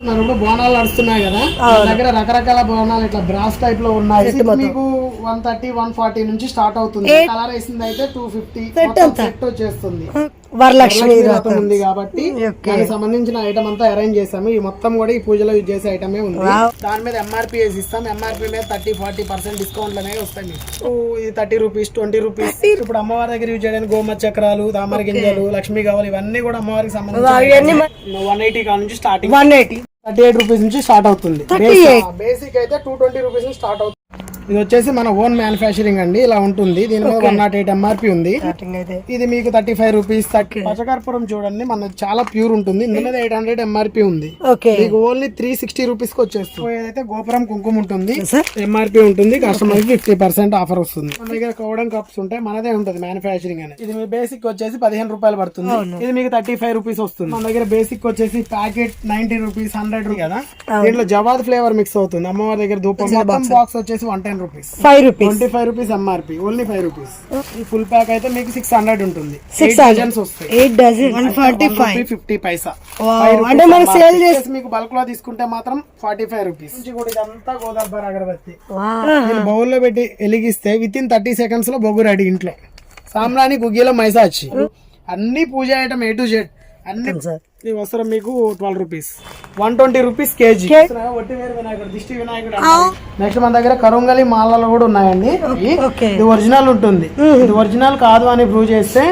బోనాలు నడుస్తున్నాయి కదా, దగ్గర రకరకాల బోనాలు ఇట్లా బ్రాస్ టైప్ లో ఉన్నాయి. మీకు 130, 140 నుంచి స్టార్ట్ అవుతుంది. కలర్ వేసింది అయితే 250 సెట్ వచ్చేస్తుంది. వరలక్ష్మి వ్రతం ఉంది కాబట్టి దానికి సంబంధించిన ఐటమ్ అంతా అరేంజ్ చేసాము. ఈ మొత్తం కూడా ఈ పూజలో యూజ్ చేసే ఐటమే ఉంది. దాని మీద ఎంఆర్పీ వేసి ఇస్తాం. ఎంఆర్పీ మీద 30-40% డిస్కౌంట్లు అనేవి వస్తాయి మీకు. ఇది 30 రూపీస్, 20 రూపీస్. ఇప్పుడు అమ్మవారి దగ్గర యూజ్ చేయడానికి గోమతి చక్రాలు, తామర గింజలు, లక్ష్మీ కావాలి, ఇవన్నీ కూడా అమ్మవారికి సంబంధించి 180 కా నుంచి స్టార్టింగ్. 38 రూపీస్ నుంచి స్టార్ట్ అవుతుంది. బేసిక్ అయితే 220 రూపీస్ నుంచి స్టార్ట్ అవుతుంది. ఇది వచ్చేసి మన ఓన్ మ్యానుఫ్యాక్చరింగ్ అండి. ఇలా ఉంటుంది. దీని మీద 108 ఎంఆర్పీ ఉంది. ఇది మీకు 35 రూపీస్. పచ్చకర్పూరం చూడండి, మన చాలా ప్యూర్ ఉంటుంది. ఇందులో మీద 800 ఎంఆర్పీ ఉంది. మీకు ఓన్లీ 360 రూపీస్ కి వచ్చేస్తుంది. ఏదైతే గోపురం కుంకుమ ఉంటుంది, ఎంఆర్పీ ఉంటుంది. కస్టమర్ కి 50% ఆఫర్ వస్తుంది. మన దగ్గర కౌడం కప్స్ ఉంటాయి, మనదే ఉంటుంది మ్యానుఫ్యాక్చరింగ్ అనేది. ఇది మీ బేసిక్ వచ్చేసి 15 రూపాయలు పడుతుంది. ఇది మీకు 35 రూపీస్ వస్తుంది. మన దగ్గర బేసిక్ వచ్చేసి ప్యాకెట్ 90 రూపీస్, 100 కదా. దీంట్లో జవాద్ ఫ్లేవర్ మిక్స్ అవుతుంది. అమ్మవారి దగ్గర ధూపం బాక్స్ వచ్చేసి 110 rupees, 25 rupees MRP, only 5 rupees. ఈ ఫుల్ ప్యాక్ అయితే మీకు 600 ఉంటుంది. 8 డజన్స్ వస్తాయి. 8 డజన్ 145, 50 పైసా. అంటే మనం సేల్ చేసి మీకు బల్క్ లో తీసుకుంటే మాత్రం 45 రూపీస్. ఇదంతా గోదావరి అగరబత్తి బౌల్ లో పెట్టి వెలిగిస్తే విత్ ఇన్ 30 సెకండ్స్ లో బొగ్గు రెడీ. ఇంట్లో సాంబ్రాణి, గుగ్గిలో మైసాచి అన్ని పూజ ఐటమ్ A to Z అన్ని వస్త్రం మీకు 12 రూపీస్, 120 రూపీస్ కేజీ. ఒట్టివేరు వినాయకుడు, దిష్టి వినాయకుడు. నెక్స్ట్ మన దగ్గర కరుంగలి మాలలు కూడా ఉన్నాయండి. ఇది ఒరిజినల్ ఉంటుంది. ఇది ఒరిజినల్ కాదు అని ప్రూవ్ చేస్తే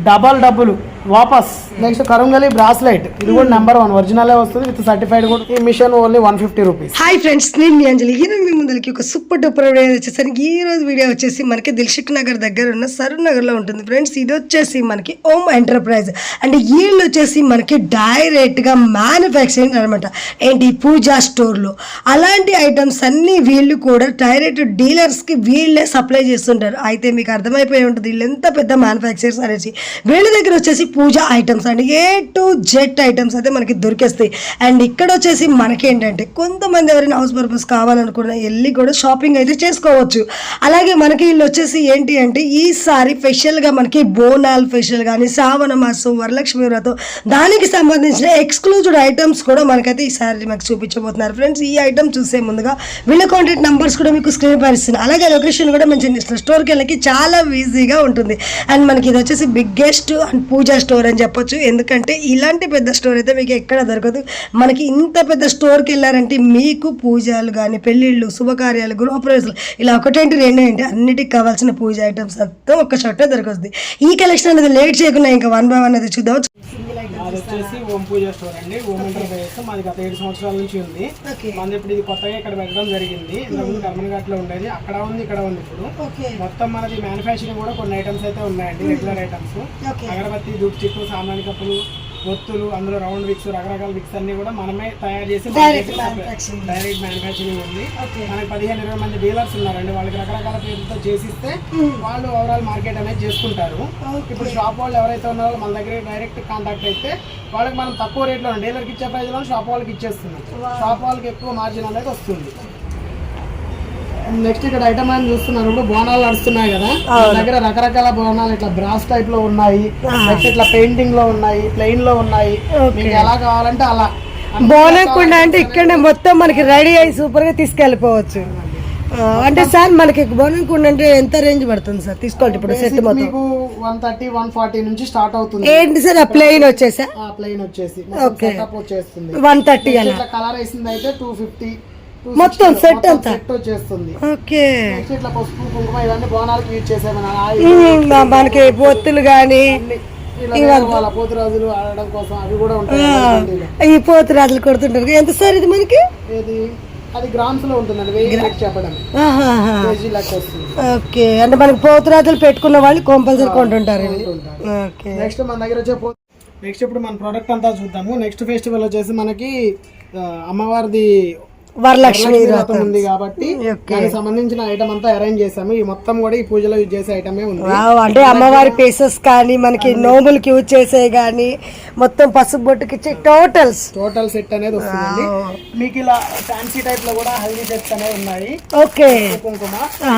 డబ్బులు వాపస్. నెక్స్ట్ కరుంగలి బ్రాస్లైట్, ఇది కూడా నెంబర్ 1 ఒరిజినల్ వస్తుంది విత్ సర్టిఫైడ్ కూడా. ఈ machine only 150 rupees. Hi friends, నేను మీ అంజలి. ఈ రోజు మీ ముందరికి ఒక సూపర్ డూపర్ వీడియో వచ్చేసరికి ఈ రోజు వీడియో వచ్చేసి మనకి దిల్షుక్ నగర్ దగ్గర ఉన్న సరూర్ నగర్ లో ఉంటుంది ఫ్రెండ్స్. ఇది వచ్చేసి మనకి ఓమ్ ఎంటర్ప్రైజ్ అంటే వీళ్ళు వచ్చేసి మనకి డైరెక్ట్ గా మ్యానుఫ్యాక్చరింగ్ అనమాట. ఏంటి పూజా స్టోర్ లో అలాంటి ఐటమ్స్ అన్ని వీళ్ళు కూడా డైరెక్ట్ డీలర్స్ కి వీళ్ళే సప్లై చేస్తుంటారు. అయితే మీకు అర్థమైపోయి ఉంటుంది వీళ్ళు ఎంత పెద్ద మ్యానుఫ్యాక్చరర్స్ అనేసి. వీళ్ళ దగ్గర వచ్చేసి పూజ ఐటమ్స్ అండి, A to Z ఐటమ్స్ అయితే మనకి దొరికేస్తాయి. అండ్ ఇక్కడ వచ్చేసి మనకి ఏంటంటే కొంతమంది ఎవరైనా హౌస్ పర్పస్ కావాలనుకున్న వెళ్ళి కూడా షాపింగ్ అయితే చేసుకోవచ్చు. అలాగే మనకి వీళ్ళు వచ్చేసి ఏంటి అంటే ఈసారి స్పెషల్గా మనకి బోనాల్ ఫెషల్ కానీ, శ్రావణ మాసం, వరలక్ష్మి వ్రతం దానికి సంబంధించిన ఎక్స్క్లూజివ్ ఐటమ్స్ కూడా మనకైతే ఈసారి మాకు చూపించబోతున్నారు ఫ్రెండ్స్. ఈ ఐటమ్ చూసే ముందుగా వీళ్ళ కాంటాక్ట్ నంబర్స్ కూడా మీకు స్క్రీన్ పై ఇస్తున్నాను. అలాగే లొకేషన్ కూడా మెన్షన్ చేస్తున్నారు. స్టోర్కి వెళ్ళకి చాలా ఈజీగా ఉంటుంది. అండ్ మనకి ఇది వచ్చేసి బిగ్గెస్ట్ అండ్ పూజా స్టోర్ అని చెప్పొచ్చు. ఎందుకంటే ఇలాంటి పెద్ద స్టోర్ అయితే మీకు ఎక్కడ దొరకదు. మనకి ఇంత పెద్ద స్టోర్కి వెళ్ళారంటే మీకు పూజలు కానీ, పెళ్ళిళ్ళు, శుభకార్యాలు, గృహప్రవేశాలు ఇలా ఒకటేంటి రెండేంటి అన్నిటికి కావాల్సిన పూజ ఐటమ్స్ మొత్తం ఒక్క చోటే దొరుకుతుంది. ఈ కలెక్షన్ అనేది లేట్ చేయకుండా ఇంకా 1 by 1 అయితే చూద్దాం. అది వచ్చేసి ఓం పూజ స్టోర్ అండి. ఓం ఎంటర్ప్రైజెస్ మాది గత 7 సంవత్సరాల నుంచి ఉంది. మనది ఇప్పుడు ఇది కొత్తగా ఇక్కడ పెట్టడం జరిగింది. ఇంతకుముందు కర్మన్ఘాట్ లో ఉండేది, అక్కడ ఉంది, ఇక్కడ ఉంది. ఇప్పుడు మొత్తం మనది మ్యానుఫ్యాక్చరింగ్ కూడా కొన్ని ఐటమ్స్ అయితే ఉన్నాయండి, రెగ్యులర్ ఐటమ్స్. అగరబత్తి, ధూప్ చిప్పు, సామాన్య కప్పులు, ఒత్తులు, అందులో రౌండ్ విక్స్, రకరకాల విక్స్ అన్ని కూడా మనమే తయారు చేసి డైరెక్ట్ మ్యానుఫ్యాక్చరింగ్ ఉంది. మనకి 15-20 మంది డీలర్స్ ఉన్నారండి. వాళ్ళకి రకరకాల పేర్లతో చేసిస్తే వాళ్ళు ఓవరాల్ మార్కెట్ అనేది చేసుకుంటారు. ఇప్పుడు షాప్ వాళ్ళు ఎవరైతే ఉన్నారో మన దగ్గర డైరెక్ట్ కాంటాక్ట్ అయితే వాళ్ళకి మనం తక్కువ రేట్లో డీలర్కి ఇచ్చే ప్రైస్లో షాప్ వాళ్ళకి ఇచ్చేస్తున్నాం. షాప్ వాళ్ళకి ఎక్కువ మార్జిన్ అనేది వస్తుంది. నెక్స్ట్ ఇక్కడ ఐటమ్ అని చూస్తున్నారు, ఇప్పుడు బోనాలు నడుస్తున్నాయి కదా, దగ్గర రకరకాల బోనాలు ఇట్లా బ్రాస్ టైప్ లో ఉన్నాయి. నెక్స్ట్ ఇట్లా పెయింటింగ్ లో ఉన్నాయి, ప్లెయిన్ లో ఉన్నాయి. మీకు ఎలా కావాలంటే అలా. బోనం కుండ అంటే ఇక్కడ మొత్తం మనకి రెడీ అయ్యి సూపర్ గా తీసుకెళ్ళిపోవచ్చు. అంటే సార్ మనకి బోనం కుండ అంటే ఎంత రేంజ్ పడుతుంది సార్ తీసుకోండి? ఇప్పుడు సెట్ మొత్తం మీకు 130, 140 నుంచి స్టార్ట్ అవుతుంది. ఏంటి సార్ ఆ ప్లెయిన్ వచ్చేసా? ప్లెయిన్ వచ్చేసి వచ్చేస్తుంది 130. అలా కలర్ వేసింది అయితే 250 మొత్తం సెట్ అంతా వచ్చేస్తుంది. ఓకే. ఇట్లా పసుపు, కుంకుమ ఇవన్నీ బోనాలకు యూజ్ చేసే మనకి పొత్తులు గానీ పోతురాజులు ఆడడం కోసం అవి కూడా ఉంటాయి. ఈ పోతురాజులు కొడుతుంటారు. ఎంత సార్ ఇది మనకి? అది గ్రామ్స్ లో ఉంటుందండి, 1000 చెప్పడం. ఓకే. అంటే మనకి పోతురాజులు పెట్టుకున్న వాళ్ళు కంపల్సరీ కొంటుంటారు. నెక్స్ట్ మన దగ్గర వచ్చే నెక్స్ట్ ఇప్పుడు మన ప్రోడక్ట్ అంతా చూద్దాము. నెక్స్ట్ ఫెస్టివల్ వచ్చేసి మనకి అమ్మవారిది వరలక్ష్మి వ్రతం ఉంది కాబట్టి దానికి సంబంధించిన ఐటమ్ అంతా అరేంజ్ చేసాము. ఈ మొత్తం కూడా ఈ పూజలో యూజ్ చేసే ఐటమే ఉంది. అంటే అమ్మవారి పీసెస్ కానీ మనకి నోములకి యూజ్ చేసే గానీ మొత్తం పసుపు బొట్టుకి టోటల్ సెట్ అనేది వస్తుందండి. మీకు ఇలా ఫ్యాన్సీ టైప్ లో కూడా హల్దీ సెట్స్ అనేవి ఉన్నాయి. ఓకే, కుంకుమ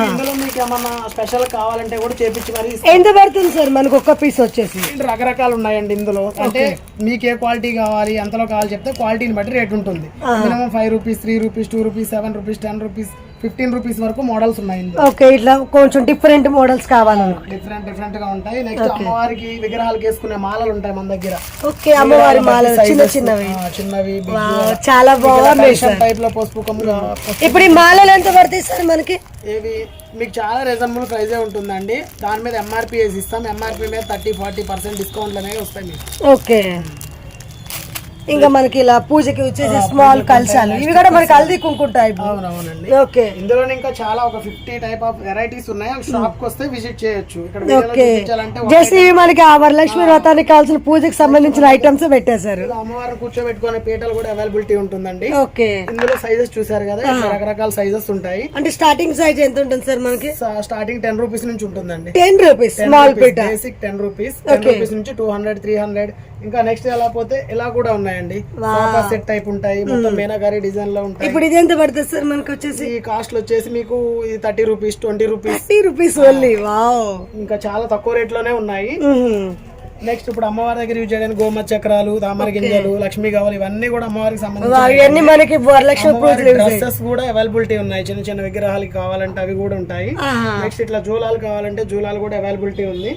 ఇందులో మీకు ఏమన్నా స్పెషల్ కావాలంటే కూడా చేపించి మరి ఎంత పడుతుంది సార్ మనకు ఒక్క పీస్ వచ్చేసి? రకరకాలు ఉన్నాయండి ఇందులో. అంటే మీకు ఏ క్వాలిటీ కావాలి ఎంతలో కావాలి చెప్తే క్వాలిటీని బట్టి రేట్ ఉంటుంది. Minimum 5 rupees, 3 rupees, 2 rupees, 7 rupees, 10 rupees, 15 rupees వరకు మోడల్స్ ఉన్నాయి ఇందులో. ఓకే, ఇట్లా కొంచెం డిఫరెంట్ మోడల్స్ కావాలన్నమాట. డిఫరెంట్ గా ఉంటాయి. నెక్స్ట్ అమ్మవారికి విగ్రహాలకు వేసుకునే మాలలు ఉంటాయి మన దగ్గర. ఓకే, అమ్మవారి మాలలు చిన్నవి చాలా బాగుంది టైప్ లో పసుపు కొమ్ములు. ఇప్పుడు ఈ మాలలు ఎంత పడతాయి సార్ మనకి? ఇవి మీకు చాలా రీజనబుల్ ప్రైజే ఉంటుందండి. దాని మీద ఎంఆర్పీ వేసి ఇస్తాం. ఎంఆర్పీ మీద 30-40% డిస్కౌంట్లు అనేవి వస్తాయి మీకు. ఓకే, ఇంకా మనకి ఇలా పూజకి వచ్చేసి స్మాల్ కలశాలు, ఇవి కూడా మనకి హల్దీ కుంకుమ టైప్. అవునవునండి. ఓకే, ఇందులో ఇంకా చాలా ఒక 50 టైప్ ఆఫ్ వెరైటీస్ ఉన్నాయి. షాప్ కి వస్తే విజిట్ చేయొచ్చు. ఓకే, జస్ట్ ఇవి మనకి ఆ వరలక్ష్మి వ్రతానికి కావాల్సిన పూజకి సంబంధించిన ఐటమ్స్ పెట్టేశారు. అమ్మవారిని కూర్చోబెట్టుకునే పీటలు కూడా అవైలబిలిటీ ఉంటుందండి. ఓకే, ఇందులో సైజెస్ చూసారు కదా, రకరకాల సైజెస్ ఉంటాయి. అంటే స్టార్టింగ్ సైజ్ ఎంత ఉంటుంది సార్ మనకి? స్టార్టింగ్ 10 రూపీస్ నుంచి ఉంటుందండి. 10 రూపీస్ స్మాల్ పీట, బేసిక్ 10 రూపీస్. 10 రూపీస్ నుంచి 200, 300, ఇంకా నెక్స్ట్ ఎలా పోతే ఇలా కూడా ఉన్నాయండి. సెట్ టైప్ ఉంటాయి. మొత్తం మీనాకారి డిజైన్ లో ఉంటాయి. ఇప్పుడు ఇది ఎంత పడుతుంది సార్ మనకి వచ్చేసి? ఈ కాస్ట్ వచ్చేసి మీకు 30 rupees, 20 rupees, 30 rupees only. Wow, ఇంకా చాలా తక్కువ రేట్ లోనే ఉన్నాయి. నెక్స్ట్ ఇప్పుడు అమ్మవారి దగ్గర యూజ్ చేయడానికి గోమ చక్రాలు, తామర గింజలు, లక్ష్మీ కావాలి, ఇవన్నీ కూడా అమ్మవారికి సంబంధించి మనకి వరలక్ష్మి డ్రెస్సెస్ కూడా అవైలబిలిటీ ఉన్నాయి. చిన్న చిన్న విగ్రహాలకి కావాలంటే అవి కూడా ఉంటాయి. నెక్స్ట్ ఇట్లా జూలాలు కావాలంటే జూలాలు కూడా అవైలబిలిటీ ఉంది.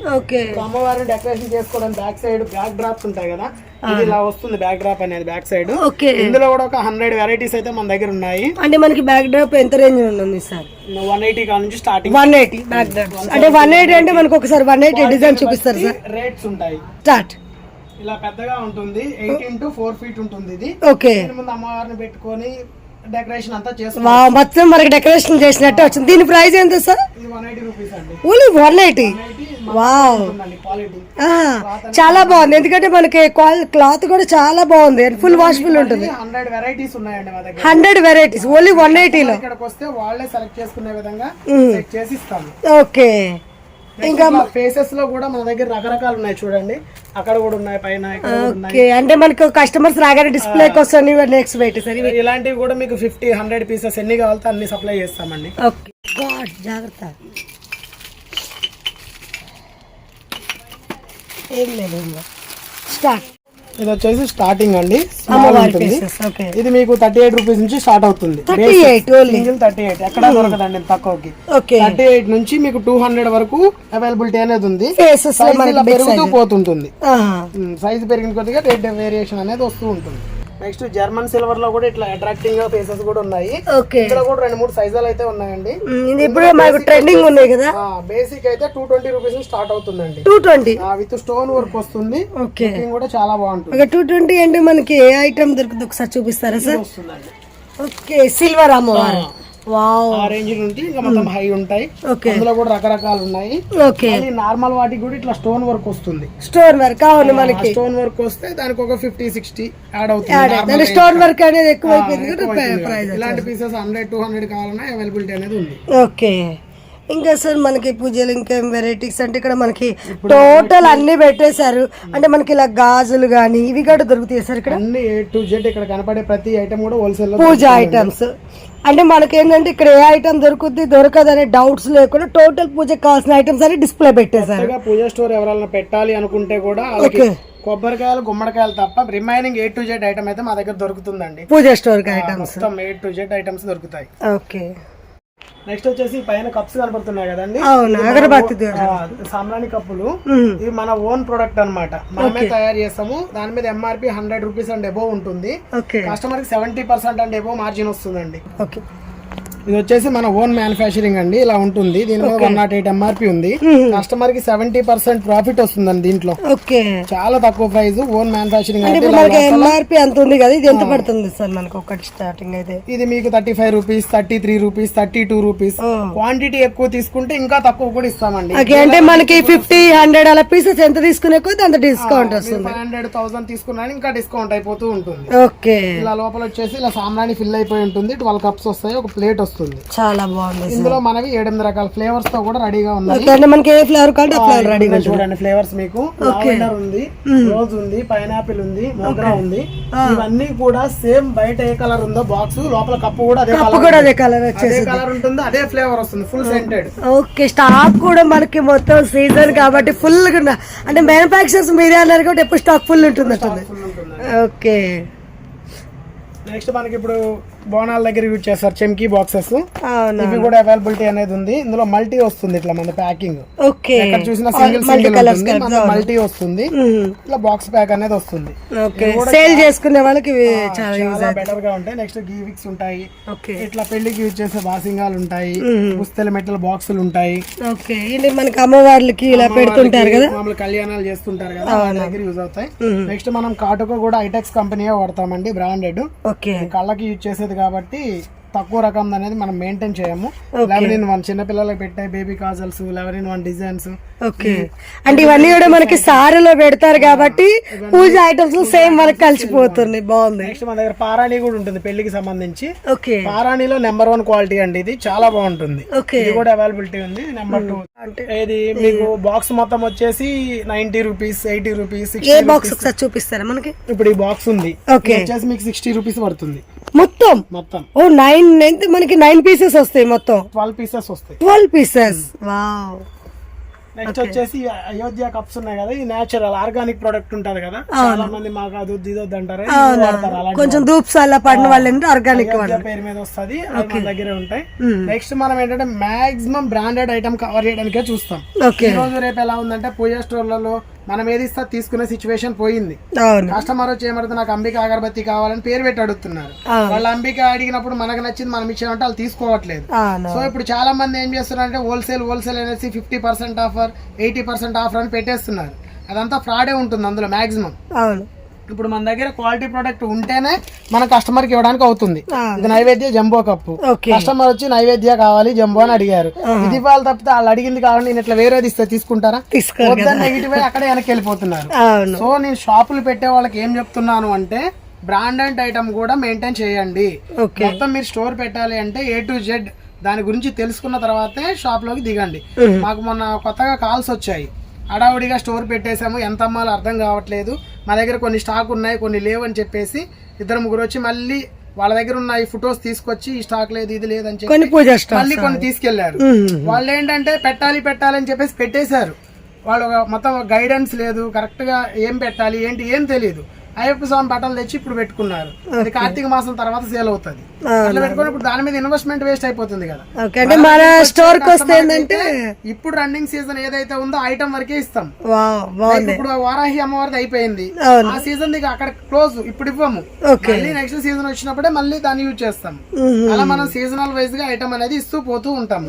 అమ్మవారిని డెకరేషన్ చేసుకోవడానికి బ్యాక్ సైడ్ బ్యాక్ డ్రాప్స్ ఉంటాయి కదా, ఇది ఇలా వస్తుంది బ్యాక్ డ్రాప్ అనేది బ్యాక్ సైడ్. ఇందులో కూడా ఒక 100 వెరైటీస్ అయితే మన దగ్గర ఉన్నాయి. అంటే మనకి బ్యాక్ డ్రాప్ ఎంత రేంజ్ ఉంటుంది సార్? 180 కా నుంచి స్టార్టింగ్. 180 బ్యాక్ డ్రాప్ అంటే 180 అంటే మనకు ఒకసారి 180 డిజైన్ చూపిస్తారు సార్. రేట్స్ ఉంటాయి. స్టార్ట్ ఇలా పెద్దగా ఉంటుంది. 18 to 4 feet ఉంటుంది ఇది. ఓకే, ముందు అమ్మవారిని పెట్టుకొని డెకరేషన్ అంతా చేస్తాం. మొత్తం మనకి డెకరేషన్ చేసినట్టు వచ్చింది. దీని ప్రైస్ ఎంత సార్? ఇది 180 రూపీస్ అండి. ఓన్లీ 180. వావ్, చాలా బాగుంది. ఎందుకంటే మనకి క్లాత్ కూడా చాలా బాగుంది. ఫుల్ వాషబుల్ ఉంటుంది. 100 వెరైటీస్ ఉన్నాయండి మా దగ్గర. 100 వెరైటీస్ ఓన్లీ 180 లో. ఇక్కడికి వస్తే వాళ్ళే సెలెక్ట్ చేసుకునే విధంగా సెట్ చేసి ఇస్తాము. ఓకే, ఇంకా ఫేసెస్ లో కూడా మన దగ్గర రకరకాలు ఉన్నాయి చూడండి. అక్కడ కూడా ఉన్నాయి, పైన ఓకే. అంటే మనకు కస్టమర్స్ రాగానే డిస్ప్లే కోసం నెక్స్ట్ వెయిట్ సార్. ఇలాంటివి కూడా మీకు 50-100 పీసెస్ ఎన్ని కావాలితే అన్ని సప్లై చేస్తామండి. ఓకే, గాడ్ జాగ్రత్త, ఏం లేదు. స్టార్ట్. ఇది వచ్చేసి స్టార్టింగ్ అండి. ఓకే, ఇది మీకు 38 రూపీస్ నుంచి స్టార్ట్ అవుతుంది. 38 ఎక్కడ దొరకదండి తక్కువకి. 38 నుంచి మీకు 200 వరకు అవైలబిలిటీ అనేది ఉంది. పెరుగుతూ పోతుంటుంది. సైజ్ పెరిగిన కొద్దిగా రేట్ వేరియేషన్ అనేది వస్తూ ఉంటుంది. నెక్స్ట్ జర్మన్ సిల్వర్ లో కూడా ఇట్లా అట్రాక్టింగ్ గా ఫేసెస్ కూడా ఉన్నాయి. ఇందులో కూడా 2-3 సైజులు అయితే ఉన్నాయండి. ఇప్పుడు మనకు ట్రెండింగ్ ఉన్నాయి కదా. బేసిక్ అయితే 220 రూపీస్ స్టార్ట్ అవుతుందండి. 220 విత్ స్టోన్ వర్క్ వస్తుంది. కూడా చాలా బాగుంటుంది. 220 అంటే మనకి ఏ ఐటమ్ దొరుకుతుంది ఒకసారి చూపిస్తారా సార్? ఓకే, సిల్వర్ అమ్మవారు. వావ్, ఆ రేంజ్ నుండి ఇంకా మొత్తం హై ఉంటాయి. అందులో కూడా రకరకాలు ఉన్నాయి. నార్మల్ వాటికి కూడా ఇట్లా స్టోన్ వర్క్ వస్తుంది. స్టోన్ వర్క్ అవును, మనకి స్టోన్ వర్క్ వస్తే దానికి ఒక 50-60 యాడ్ అవుతుంది. స్టోన్ వర్క్ అనేది ఎక్కువ అయిపోయింది. ఇలాంటి పీసెస్ 100-200 కావాలన్నా అవైలబిలిటీ అనేది ఉంది. ఓకే, ఇంకా సార్ మనకి పూజలు ఇంకా వెరైటీస్ అంటే ఇక్కడ మనకి టోటల్ అన్ని పెట్టేశారు. అంటే మనకి ఇలా గాజులు గానీ ఇవి కూడా దొరుకుతాయి సార్ ఇక్కడ. అన్ని A to Z ఇక్కడ కనపడే ప్రతి ఐటమ్ కూడా హోల్సేల్ పూజ ఐటమ్స్. అంటే మనకి ఏంటంటే ఇక్కడ ఏ ఐటమ్ దొరుకుద్ది దొరకదు అనే డౌట్స్ లేకుండా టోటల్ పూజకి కావాల్సిన ఐటమ్స్ అని డిస్ప్లే పెట్టేశారు. పూజ స్టోర్ ఎవరైనా పెట్టాలి అనుకుంటే కూడా కొబ్బరికాయలు, గుమ్మడికాయలు తప్ప remaining A to Z item అయితే మా దగ్గర దొరుకుతుందండి. పూజ స్టోర్ ఐటమ్స్ మొత్తం A to Z ఐటమ్స్ దొరుకుతాయి. ఓకే, నెక్స్ట్ వచ్చేసి పైన కప్స్ కనపడుతున్నాయి కదండి. అగరబత్తి సాంబ్రాణి కప్పులు. ఇవి మన ఓన్ ప్రొడక్ట్ అన్నమాట. మనమే తయారు చేస్తాము. దాని మీద ఎంఆర్పి 100 రూపీస్ అండ్ అబోవ్ ఉంటుంది. కస్టమర్ కి 70% అండ్ అబోవ్ మార్జిన్ వస్తుందండి. ఇది వచ్చేసి మన ఓన్ మ్యానుఫ్యాక్చరింగ్ అండి, ఇలా ఉంటుంది. దీని మీద 108 MRP ఉంది. కస్టమర్ కి 70% ప్రాఫిట్ వస్తుందండి దీంట్లో. ఓకే, చాలా తక్కువ ప్రైస్, ఓన్ మ్యానుఫ్యాక్చరింగ్. MRP అంత ఉంది కదా, ఇది ఎంత పడుతుంది సార్ మనకు ఒకటి స్టార్టింగ్ అయితే? ఇది మీకు 35 రూపీస్, 33 రూపీస్, 32 రూపీస్. క్వాంటిటీ ఎక్కువ తీసుకుంటే ఇంకా తక్కువ కూడా ఇస్తామండి. అంటే మనకి 50-100 అలా పీసెస్ ఎంత తీసుకునే కొద్ది అంత డిస్కౌంట్ వస్తుంది. 500,000 తీసుకున్నా ఇంకా డిస్కౌంట్ అయిపోతూ ఉంటుంది. ఓకే, ఇలా లోపల వచ్చేసి ఇలా సామ్రాణి ఫిల్ అయిపోయి ఉంటుంది. 12 కప్స్ వస్తాయి, ఒక ప్లేట్ వస్తుంది. చాలా బాగుంది. ఇందులో మనకి 7-8 రకాల ఫ్లేవర్స్ తో కూడా రెడీగా ఉన్నాయి. మనకి ఏ ఫ్లేవర్ కావాలంటే ఆ ఫ్లేవర్ రెడీగా చూడండి. ఫ్లేవర్స్ మీకు లావెండర్ ఉంది, రోజ్ ఉంది, పైనాపిల్ ఉంది, మోగ్రా ఉంది. ఇవన్నీ కూడా సేమ్ బయట ఏ కలర్ ఉందో బాక్స్ లోపల కప్పు కూడా అదే కలర్ ఉంటుంది, అదే ఫ్లేవర్ వస్తుంది, ఫుల్ సెంటెడ్. ఓకే, స్టాక్ కూడా మనకి మొత్తం సీజన్ కాబట్టి ఫుల్ గా, అంటే మ్యానుఫాక్చరర్స్ మీరే అన్నారు కాబట్టి ఎప్పుడు స్టాక్ ఫుల్ ఉంటుంది. ఓకే, నెక్స్ట్ మనకి ఇప్పుడు బోనాల దగ్గర యూజ్ చేస్తారు చెమ్కీ బాక్సెస్. ఇవి కూడా అవైలబిలిటీ అనేది ఉంది. ఇందులో మల్టీ వస్తుంది, ఇట్లా మన ప్యాకింగ్. ఓకే, ఎక్కడ చూసినా సింగిల్ మల్టీ వస్తుంది, ఇట్లా బాక్స్ ప్యాక్ అనేది వస్తుంది. సేల్ చేసుకునే వాళ్ళకి చాలా బెటర్ గా ఉంటాయి. నెక్స్ట్ గీవిక్స్ ఉంటాయి, ఇట్లా పెళ్లికి యూజ్ చేసే బాసింగాలు ఉంటాయి, పుస్తెల మెట్టల బాక్సులు ఉంటాయి. ఓకే, ఇది మనకి అమ్మవార్లకి ఇలా పెడుతుంటారు కదా, మామూలు కళ్యాణాలు చేస్తుంటారు కదా, వాళ్ళ దగ్గర యూజ్ అవుతాయి. నెక్స్ట్ మనం కాటుకో కూడా ఐటెక్స్ కంపెనీ వాడతామండి, బ్రాండెడ్. కళ్ళకి యూజ్ చేసేది కాబట్టి తక్కువ రకం అనేది మనం మెయింటైన్ చేయము. 11-in-1 చిన్న పిల్లలకు పెట్టే baby kajals, 11-in-1 designs. Okay, అంటే ఇవన్నీ కూడా మనకి సారీలో పెడతారు కాబట్టి పూజ ఐటమ్స్ సేమ్ మనకి కలిసిపోతుంది. బాగుంది. నెక్స్ట్ మన దగ్గర పారాణి కూడా ఉంటుంది పెళ్లికి సంబంధించి. ఓకే, పారాణిలో నెంబర్ 1 క్వాలిటీ అండి, ఇది చాలా బాగుంటుంది. ఇది కూడా అవైలబిలిటీ ఉంది. నెంబర్ 2 అంటే ఇది మీకు బాక్స్ మొత్తం వచ్చేసి 90 రూపీస్, 80 రూపీస్. ఏ బాక్స్ ఒకసారి చూపిస్తారా మనకి? ఇప్పుడు ఈ బాక్స్ ఉంది, వచ్చేసి మీకు 60 రూపీస్ పడుతుంది మొత్తం. ఓ 9 మనకి 9 పీసెస్ వస్తాయి, మొత్తం 12 పీసెస్ వస్తాయి. 12 పీసెస్. వావ్. నెక్స్ట్ వచ్చేసి అయోధ్య కప్స్ ఉన్నాయి కదా, ఇది నేచురల్ ఆర్గానిక్ ప్రొడక్ట్ ఉంటది కదా, చాలా మంది మాకు అది ఇదొద్దు అంటారు, కొంచెం ధూప్స్ అలా పడిన వాళ్ళు ఆర్గానిక్ పేరు మీద వస్తుంది, మన దగ్గరే ఉంటాయి. నెక్స్ట్ మనం ఏంటంటే మాక్సిమం బ్రాండెడ్ ఐటమ్ కవర్ చేయడానికే చూస్తాం. ఈ రోజు రేపు ఎలా ఉందంటే పూజా స్టోర్లలో మనం ఏది ఇస్తా తీసుకునే సిచ్యువేషన్ పోయింది. కస్టమర్ వచ్చి ఏమడుతుంది, నాకు అంబిక అగరబత్తి కావాలని పేరు పెట్టి అడుగుతున్నారు. వాళ్ళు అంబిక అడిగినప్పుడు మనకు నచ్చింది మనం ఇచ్చామంటే వాళ్ళు తీసుకోవట్లేదు. సో ఇప్పుడు చాలా మంది ఏం చేస్తున్నారు అంటే హోల్సేల్ అనేసి 50% ఆఫర్, 80% ఆఫర్ అని పెట్టేస్తున్నారు. అదంతా ఫ్రాడే ఉంటుంది అందులో మాక్సిమం. ఇప్పుడు మన దగ్గర క్వాలిటీ ప్రొడక్ట్ ఉంటేనే మన కస్టమర్ కి ఇవ్వడానికి అవుతుంది. ఇది నైవేద్య జంబో కప్పు, కస్టమర్ వచ్చి నైవేద్య కావాలి జంబో అని అడిగారు, ఇది వాళ్ళు తప్పితే వాళ్ళు అడిగింది కావాలి నేను ఇట్లా వేరేది ఇస్తే తీసుకుంటారా? నెగిటివ్ అక్కడే వెనక్కి వెళ్ళిపోతున్నారు. సో నేను షాపులు పెట్టే వాళ్ళకి ఏం చెప్తున్నాను అంటే బ్రాండెడ్ ఐటమ్ కూడా మెయింటైన్ చేయండి. మొత్తం మీరు స్టోర్ పెట్టాలి అంటే A to Z దాని గురించి తెలుసుకున్న తర్వాతే షాప్ లోకి దిగండి. మాకు మొన్న కొత్తగా కాల్స్ వచ్చాయి, హడావుడిగా స్టోర్ పెట్టేసాము, ఎంత అమ్మాలో అర్థం కావట్లేదు, మా దగ్గర కొన్ని స్టాక్ ఉన్నాయి కొన్ని లేవు అని చెప్పేసి 2-3 వచ్చి మళ్ళీ వాళ్ళ దగ్గర ఉన్న ఈ ఫొటోస్ తీసుకొచ్చి ఈ స్టాక్ లేదు ఇది లేదని చెప్పి మళ్ళీ కొన్ని తీసుకెళ్లారు. వాళ్ళు ఏంటంటే పెట్టాలి అని చెప్పేసి పెట్టేశారు. వాళ్ళు మొత్తం గైడెన్స్ లేదు, కరెక్ట్ గా ఏం పెట్టాలి ఏంటి ఏం తెలియదు. అయ్యప్ప స్వామి బట్టలు తెచ్చి ఇప్పుడు పెట్టుకున్నారు, అది కార్తీక మాసం తర్వాత సేల్ అవుతుంది. అట్లా పెట్టుకుని ఇప్పుడు దాని మీద ఇన్వెస్ట్మెంట్ వేస్ట్ అయిపోతుంది కదా. మన స్టోర్ కి వస్తే ఏంటంటే ఇప్పుడు రన్నింగ్ సీజన్ ఏదైతే ఉందో ఐటమ్ వరకే ఇస్తాం. ఇప్పుడు వారాహి అమ్మవారిది అయిపోయింది, ఆ సీజన్ దిగా అక్కడ క్లోజ్, ఇప్పుడు ఇవ్వము. మళ్ళీ నెక్స్ట్ సీజన్ వచ్చినప్పుడే మళ్ళీ దాన్ని యూజ్ చేస్తాం. అలా మనం సీజనల్ వైజ్ గా ఐటమ్ అనేది ఇస్తూ పోతూ ఉంటాము.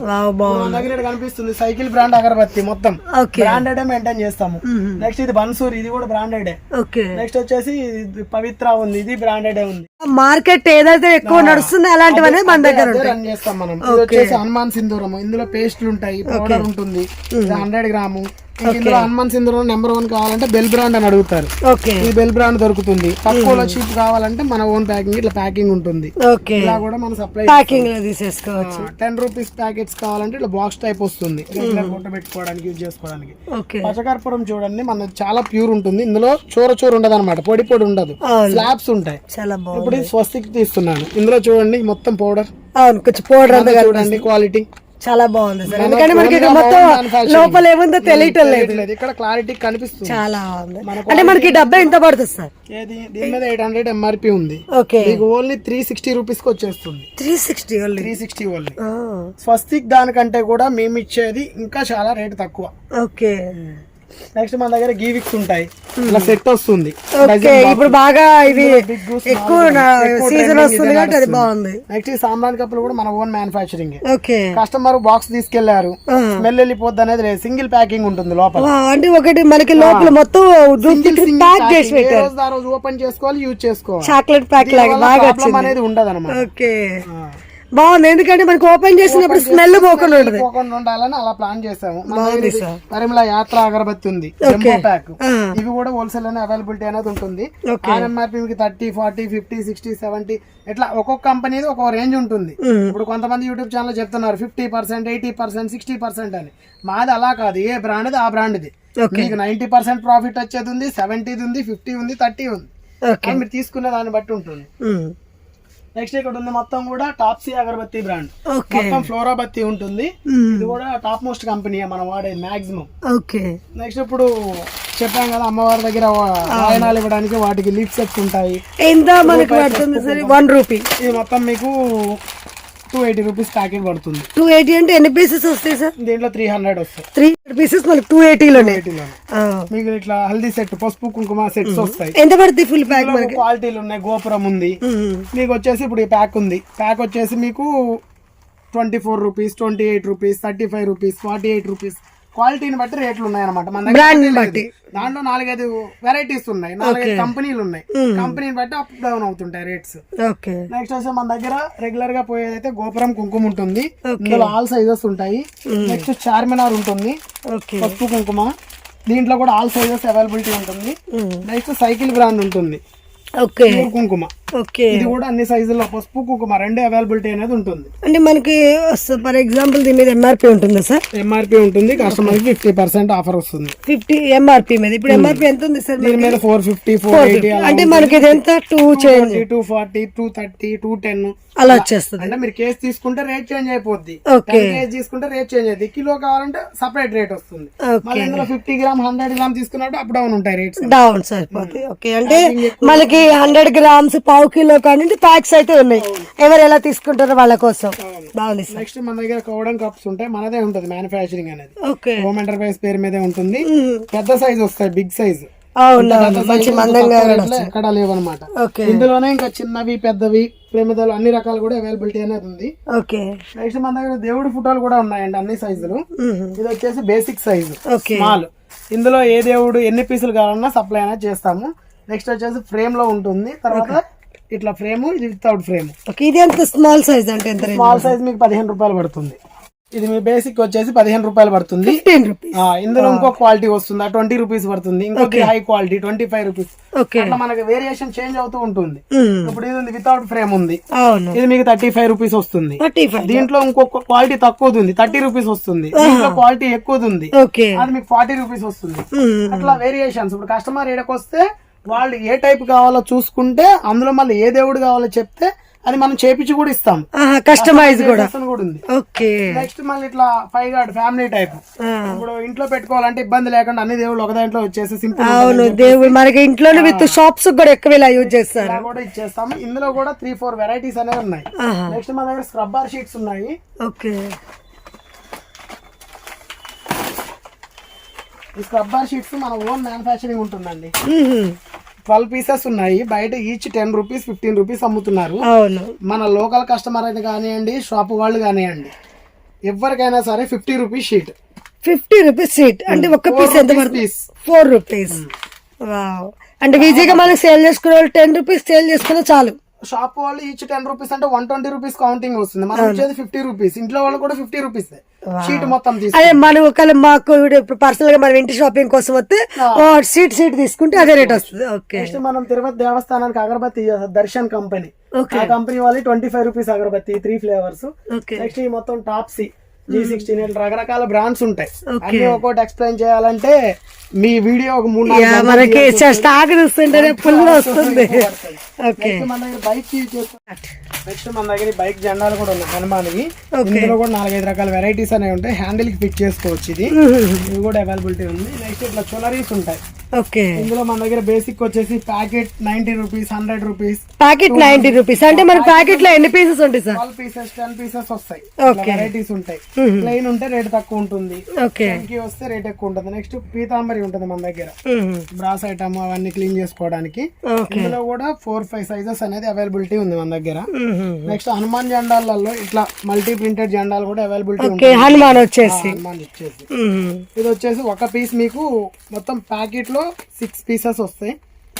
దగ్గర కనిపిస్తుంది సైకిల్ బ్రాండ్ అగరబత్తి, మొత్తం బ్రాండెడ్ మెయింటైన్ చేస్తాము. నెక్స్ట్ ఇది బన్సూర్, ఇది కూడా బ్రాండెడ్. నెక్స్ట్ వచ్చేసి పవిత్ర ఉంది, ఇది బ్రాండెడ్ ఉంది. మార్కెట్ ఏదైతే ఎక్కువ నడుస్తుంది అలాంటివన్నీ మన దగ్గర రన్ చేస్తాం మనం. ఇది వచ్చేసి హనుమాన్ సింధూరం, ఇందులో పేస్ట్లు ఉంటాయి, పౌడర్ ఉంటుంది, 100 గ్రాము. ఇందులో హనుమాన్ సింధూరం నెంబర్ 1 కావాలంటే బెల్ బ్రాండ్ అని అడుగుతారు, ఈ బెల్ బ్రాండ్ దొరుకుతుంది. తక్కువలో చీప్ కావాలంటే మన ఓన్ ప్యాకింగ్ ఇట్లా ప్యాకింగ్ ఉంటుంది, ఇలా కూడా మనం సప్లై ప్యాకింగ్ లో తీసేసుకోవచ్చు. 10 రూపీస్ ప్యాకెట్స్ కావాలంటే ఇట్లా బాక్స్ టైప్ వస్తుంది, ఫోటో పెట్టుకోవడానికి యూజ్ చేసుకోవడానికి. పచ్చకర్పూరం చూడండి మన చాలా ప్యూర్ ఉంటుంది, ఇందులో చోర ఉండదు అనమాట, పొడి ఉండదు, స్లాబ్స్ ఉంటాయి. ఇప్పుడు స్వస్తిక్ తీస్తున్నాను, ఇందులో చూడండి మొత్తం పౌడర్, కొంచెం పౌడర్ చూడండి క్వాలిటీ చాలా బాగుంది సార్, ఎందుకంటే మనకి మొత్తం లోపల ఏముందో తెలియటం లేదు, ఇక్కడ క్లారిటీ కనిపిస్తుంది. చాలా బాగుంది. అంటే మనకి డబ్బా ఎంత పడుతుంది సార్? దీని మీద 800 MRP ఉంది, మీకు ఓన్లీ 360 రూపీస్ కి వచ్చేస్తుంది. 360 ఓన్లీ. స్వస్తిక్ దానికంటే కూడా మేము ఇచ్చేది ఇంకా చాలా రేట్ తక్కువ. ఓకే, నెక్స్ట్ మన దగ్గర గీవిక్స్ ఉంటాయి, ఇలా సెట్ వస్తుంది. ఓకే, ఇప్పుడు బాగా ఇవి ఎక్కువ సీజన్ వస్తుంది కాబట్టి అది బాగుంది. నెక్స్ట్ ఈ సాంబ్రాన్ కప్పులు కూడా మన own manufacturing. Okay, customer box తీసుకెళ్లారు, స్మెల్ వెళ్ళిపోద్ది అనేది లేదు, సింగిల్ ప్యాకింగ్ ఉంటుంది లోపల. అంటే ఒకటి మనకి లోపల మొత్తం ప్యాక్ చేసి పెట్టారు, ఆ రోజు ఓపెన్ చేసుకోవాలి, యూజ్ చేసుకోవాలి. చాక్లెట్ ప్యాక్ లాగా బాగా ప్రాబ్లం అనేది ఉండదు అనమాట. ఓకే, బాగుంది. ఎందుకంటే మనకి ఓపెన్ చేసినప్పుడు స్మెల్ పోకుండా ఉండాలని అలా ప్లాన్ చేసాము. పరిమళ యాత్ర అగరబత్తి ఉంది, జంబో ప్యాక్. ఇవి కూడా హోల్సేల్ అనే అవైలబిలిటీ అనేది ఉంటుంది. ఎంఆర్పీ 30, 40, 50, 60, 70 ఇట్లా ఒక్కొక్క కంపెనీ ఒక రేంజ్ ఉంటుంది. ఇప్పుడు కొంతమంది యూట్యూబ్ ఛానల్ చెప్తున్నారు 50%, 80%, 60% అని. మాది అలా కాదు, ఏ బ్రాండ్ ఆ బ్రాండ్ ఇది. మీకు 90% ప్రాఫిట్ వచ్చేది ఉంది, 70 ఉంది, 50 ఉంది, 30 ఉంది. మీరు తీసుకునే దాన్ని బట్టి ఉంటుంది. నెక్స్ట్ ఇక్కడ ఉంది మొత్తం కూడా టాప్సీ అగరబత్తి బ్రాండ్, మొత్తం ఫ్లోరా బత్తి ఉంటుంది. ఇది కూడా టాప్ మోస్ట్ కంపెనీ మనం వాడేది మాక్సిమం. నెక్స్ట్ ఇప్పుడు చెప్పాం కదా అమ్మవారి దగ్గర వాయనాలు ఇవ్వడానికి వాటికి లీఫ్ సెట్స్ ఉంటాయి. ఎంత మనకి పడుతుంది సార్? 1 రూపీ. ఇది మొత్తం మీకు 280 రూపీస్ ప్యాకెట్ పడుతుంది. 280 అంటే ఎన్ని పీసెస్ వస్తాయి సార్? దీంట్లో 300 వస్తాయి. 300 పీసెస్ మనకి 280 లోనే. మీకు ఇట్లా హల్దీ సెట్, పసుపు కుంకుమ సెట్స్ వస్తాయి. ఎంత పడుతుంది ఫుల్ ప్యాక్? మనకి క్వాలిటీలు ఉన్నాయి, గోపురం ఉంది. మీకు వచ్చేసి ఇప్పుడు ఈ ప్యాక్ ఉంది, ప్యాక్ వచ్చేసి మీకు 24 రూపీస్, 28 రూపీస్, 35 రూపీస్, 48 రూపీస్. క్వాలిటీని బట్టి రేట్లు ఉన్నాయి అనమాట. మన దగ్గర దాంట్లో 4-5 వెరైటీస్ ఉన్నాయి, 4-5 కంపెనీలు ఉన్నాయి. కంపెనీని బట్టి అప్ డౌన్ అవుతుంటాయి రేట్స్. నెక్స్ట్ వచ్చి మన దగ్గర రెగ్యులర్ గా పోయేదైతే గోపురం కుంకుమ ఉంటుంది, ఇందులో ఆల్ సైజెస్ ఉంటాయి. నెక్స్ట్ చార్మినార్ ఉంటుంది, పసుపు కుంకుమ, దీంట్లో కూడా ఆల్ సైజెస్ అవైలబిలిటీ ఉంటుంది. నెక్స్ట్ సైకిల్ బ్రాండ్ ఉంటుంది, కుంకుమ. ఇది కూడా అన్ని సైజుల్లో పసుపు కుంకుమ రెండు అవైలబిలిటీ అనేది ఉంటుంది. అంటే మనకి ఫర్ ఎగ్జాంపుల్ దీని మీద ఎంఆర్పీ ఉంటుందా సార్? ఎంఆర్పీ ఉంటుంది, కస్టమర్ 50% ఆఫర్ వస్తుంది. 50 ఎంఆర్పీ మీద. ఇప్పుడు ఎంఆర్పీ ఎంత ఉంది సార్? దీని మీద 450, 480. అంటే మనకి ఇది ఎంత 220, 240, 230, 210 అలా వచ్చేస్తుంది. అంటే మీరు కేసు తీసుకుంటే రేట్ చేంజ్ అయిపోద్ది, కేసు తీసుకుంటే రేట్ చేంజ్ అవుతుంది. కిలో కావాలంటే సపరేట్ రేట్ వస్తుంది. మళ్ళీ ఇందులో 50 గ్రామ్ 100 గ్రామ్ తీసుకున్నట్టు అప్ డౌన్ ఉంటాయి రేట్స్. డౌన్ సరిపోతాయి. ఓకే, అంటే మనకి 100 గ్రామ్స్, పావు కిలో కానీ ప్యాక్స్ అయితే ఉన్నాయి, ఎవరు ఎలా తీసుకుంటారో వాళ్ళ కోసం. బాగుంది. నెక్స్ట్ మన దగ్గర కౌడన్ కప్స్ ఉంటాయి, మనదే ఉంటుంది మ్యానుఫ్యాక్చరింగ్ అనేది. హోమ్ ఎంటర్ప్రైజ్ పేరు మీదే ఉంటుంది. పెద్ద సైజ్ వస్తాయి, బిగ్ సైజ్. ఎక్కడ లేవన్నమాట. ఇందులోనే ఇంకా చిన్నవి, పెద్దవి, ప్రేమిదలు అన్ని రకాలు కూడా అవైలబిలిటీ అనేది ఉంది. నెక్స్ట్ మన దగ్గర దేవుడి ఫోటోలు కూడా ఉన్నాయండి, అన్ని సైజులు. ఇది వచ్చేసి బేసిక్ సైజు, స్మాల్. ఇందులో ఏ దేవుడు ఎన్ని పీసులు కావాలన్నా సప్లై అనేది చేస్తాము. నెక్స్ట్ వచ్చేసి ఫ్రేమ్ లో ఉంటుంది, తర్వాత ఇట్లా ఫ్రేమ్, ఇది వితౌట్ ఫ్రేమ్. ఇది ఎంత స్మాల్ సైజ్? అంటే ఎంత? స్మాల్ సైజ్ మీకు 15 రూపాయలు పడుతుంది. ఇది మీ బేసిక్ వచ్చేసి 15 రూపాయలు పడుతుంది. ఇందులో ఇంకో క్వాలిటీ వస్తుంది, 20 రూపీస్ పడుతుంది. ఇంకొక హై క్వాలిటీ 25 రూపీస్. అట్లా మనకి వేరియేషన్ చేంజ్ అవుతూ ఉంటుంది. ఇప్పుడు ఇది ఉంది, వితౌట్ ఫ్రేమ్ ఉంది, ఇది మీకు 35 రూపీస్ వస్తుంది. దీంట్లో ఇంకొక క్వాలిటీ తక్కువ ఉంది, 30 రూపీస్ వస్తుంది. దీంట్లో క్వాలిటీ ఎక్కువ ఉంది, అది మీకు 40 రూపీస్ వస్తుంది. అట్లా వేరియేషన్స్. ఇప్పుడు కస్టమర్ ఏడకి వస్తే వాళ్ళు ఏ టైప్ కావాలో చూసుకుంటే, అందులో మళ్ళీ ఏ దేవుడు కావాలో చెప్తే అది మనం చేపించి కూడా ఇస్తాం. కస్టమైజ్ కూడా ఉంది. నెక్స్ట్ మళ్ళీ ఇట్లా 5 గార్డ్ ఫ్యామిలీ టైప్. ఇప్పుడు ఇంట్లో పెట్టుకోవాలంటే ఇబ్బంది లేకుండా అన్ని దేవుళ్ళు ఒక దాంట్లో వచ్చేసి సింపుల్. అవును, దేవుడు మనకి ఇంట్లోనే విత్ షాప్స్ కూడా ఎక్కువ ఇలా యూజ్ చేస్తారు, కూడా ఇచ్చేస్తాము. ఇందులో కూడా 3-4 వెరైటీస్ అనేవి ఉన్నాయి. నెక్స్ట్ మన దగ్గర స్క్రబ్బర్ షీట్స్ ఉన్నాయి. ఈ స్క్రబ్బర్ షీట్స్ మన ఓన్ మ్యానుఫ్యాక్చరింగ్ ఉంటుందండి. 12 పీసెస్ ఉన్నాయి. బయట ఈచ్ 10 రూపీస్, 15 రూపీస్ అమ్ముతున్నారు. మన లోకల్ కస్టమర్ అయితే కానివ్వండి, షాప్ వాళ్ళు కానివ్వండి, ఎవరికైనా సరే 50 రూపీస్ షీట్. 50 రూపీస్ షీట్ అంటే ఒక్క పీస్ ఎంత పడుతుంది? 4 రూపీస్. అంటే ఈజీగా మనకి సేల్ చేసుకునే వాళ్ళు 10 రూపీస్ సేల్ చేసుకునే చాలు. షాప్ వాళ్ళు ఈచ్ 10 రూపీస్ అంటే 120 రూపీస్ కౌంటింగ్ వస్తుంది. మనం వచ్చేది 50 రూపీస్. ఇంట్లో వాళ్ళు కూడా 50 రూపీస్ షీట్ మొత్తం అదే మనం ఒకవేళ మాకు పర్సనల్ గా మనం ఇంటి షాపింగ్ కోసం వస్తే షీట్ తీసుకుంటే అదే రేట్ వస్తుంది. నెక్స్ట్ మనం తిరుపతి దేవస్థానానికి అగరబత్తి దర్శన్ కంపెనీ, ఆ కంపెనీ వాళ్ళు 25 రూపీస్ అగరబత్తి 3 ఫ్లేవర్స్. నెక్స్ట్ ఈ మొత్తం టాప్సీ, G16 రకరకాల బ్రాండ్స్ ఉంటాయి. అన్ని ఒక్కోటి ఎక్స్ప్లెయిన్ చేయాలంటే మీ వీడియో ఒక 3-4 మనకి స్టాక్ చూస్తుంటేనే ఫుల్ వస్తుంది. నెక్స్ట్ మన దగ్గర బైక్ జెండాలు కూడా ఉన్నాయి హనుమాన్వి. ఇందులో కూడా 4-5 రకాల వెరైటీస్ అనేవి ఉంటాయి. హ్యాండిల్ కి ఫిట్ చేసుకోవచ్చు. ఇది కూడా అవైలబిలిటీ ఉంది. నెక్స్ట్ ఇట్లా జ్యువెలరీస్ ఉంటాయి. ఓకే. ఇందులో మన దగ్గర బేసిక్ వచ్చేసి packet 90 rupees, 100 rupees. Packet 90 rupees. అంటే మన ప్యాకెట్ లో ఎన్ని పీసెస్ ఉంటాయి సార్? 12 పీసెస్, 10 పీసెస్ వస్తాయి. ఓకే. వెరైటీస్ ఉంటాయి. ప్లెయిన్ ఉంటే రేట్ తక్కువ ఉంటుంది, ఓకే. వస్తే రేట్ ఎక్కువ ఉంటుంది. నెక్స్ట్ పీతాంబరి ఉంటుంది మన దగ్గర, బ్రాస్ ఐటమ్ అవన్నీ క్లీన్ చేసుకోవడానికి. ఇందులో కూడా 4-5 సైజెస్ అనేది అవైలబిలిటీ ఉంది మన దగ్గర. నెక్స్ట్ హనుమాన్ జెండాలలో ఇట్లా మల్టీ ప్రింటెడ్ జెండాలు కూడా అవైలబిలిటీ ఉంటుంది. హనుమాన్ వచ్చేసి ఇది వచ్చేసి ఒక పీస్ మీకు మొత్తం ప్యాకెట్ లో 6 పీసెస్ వస్తాయి.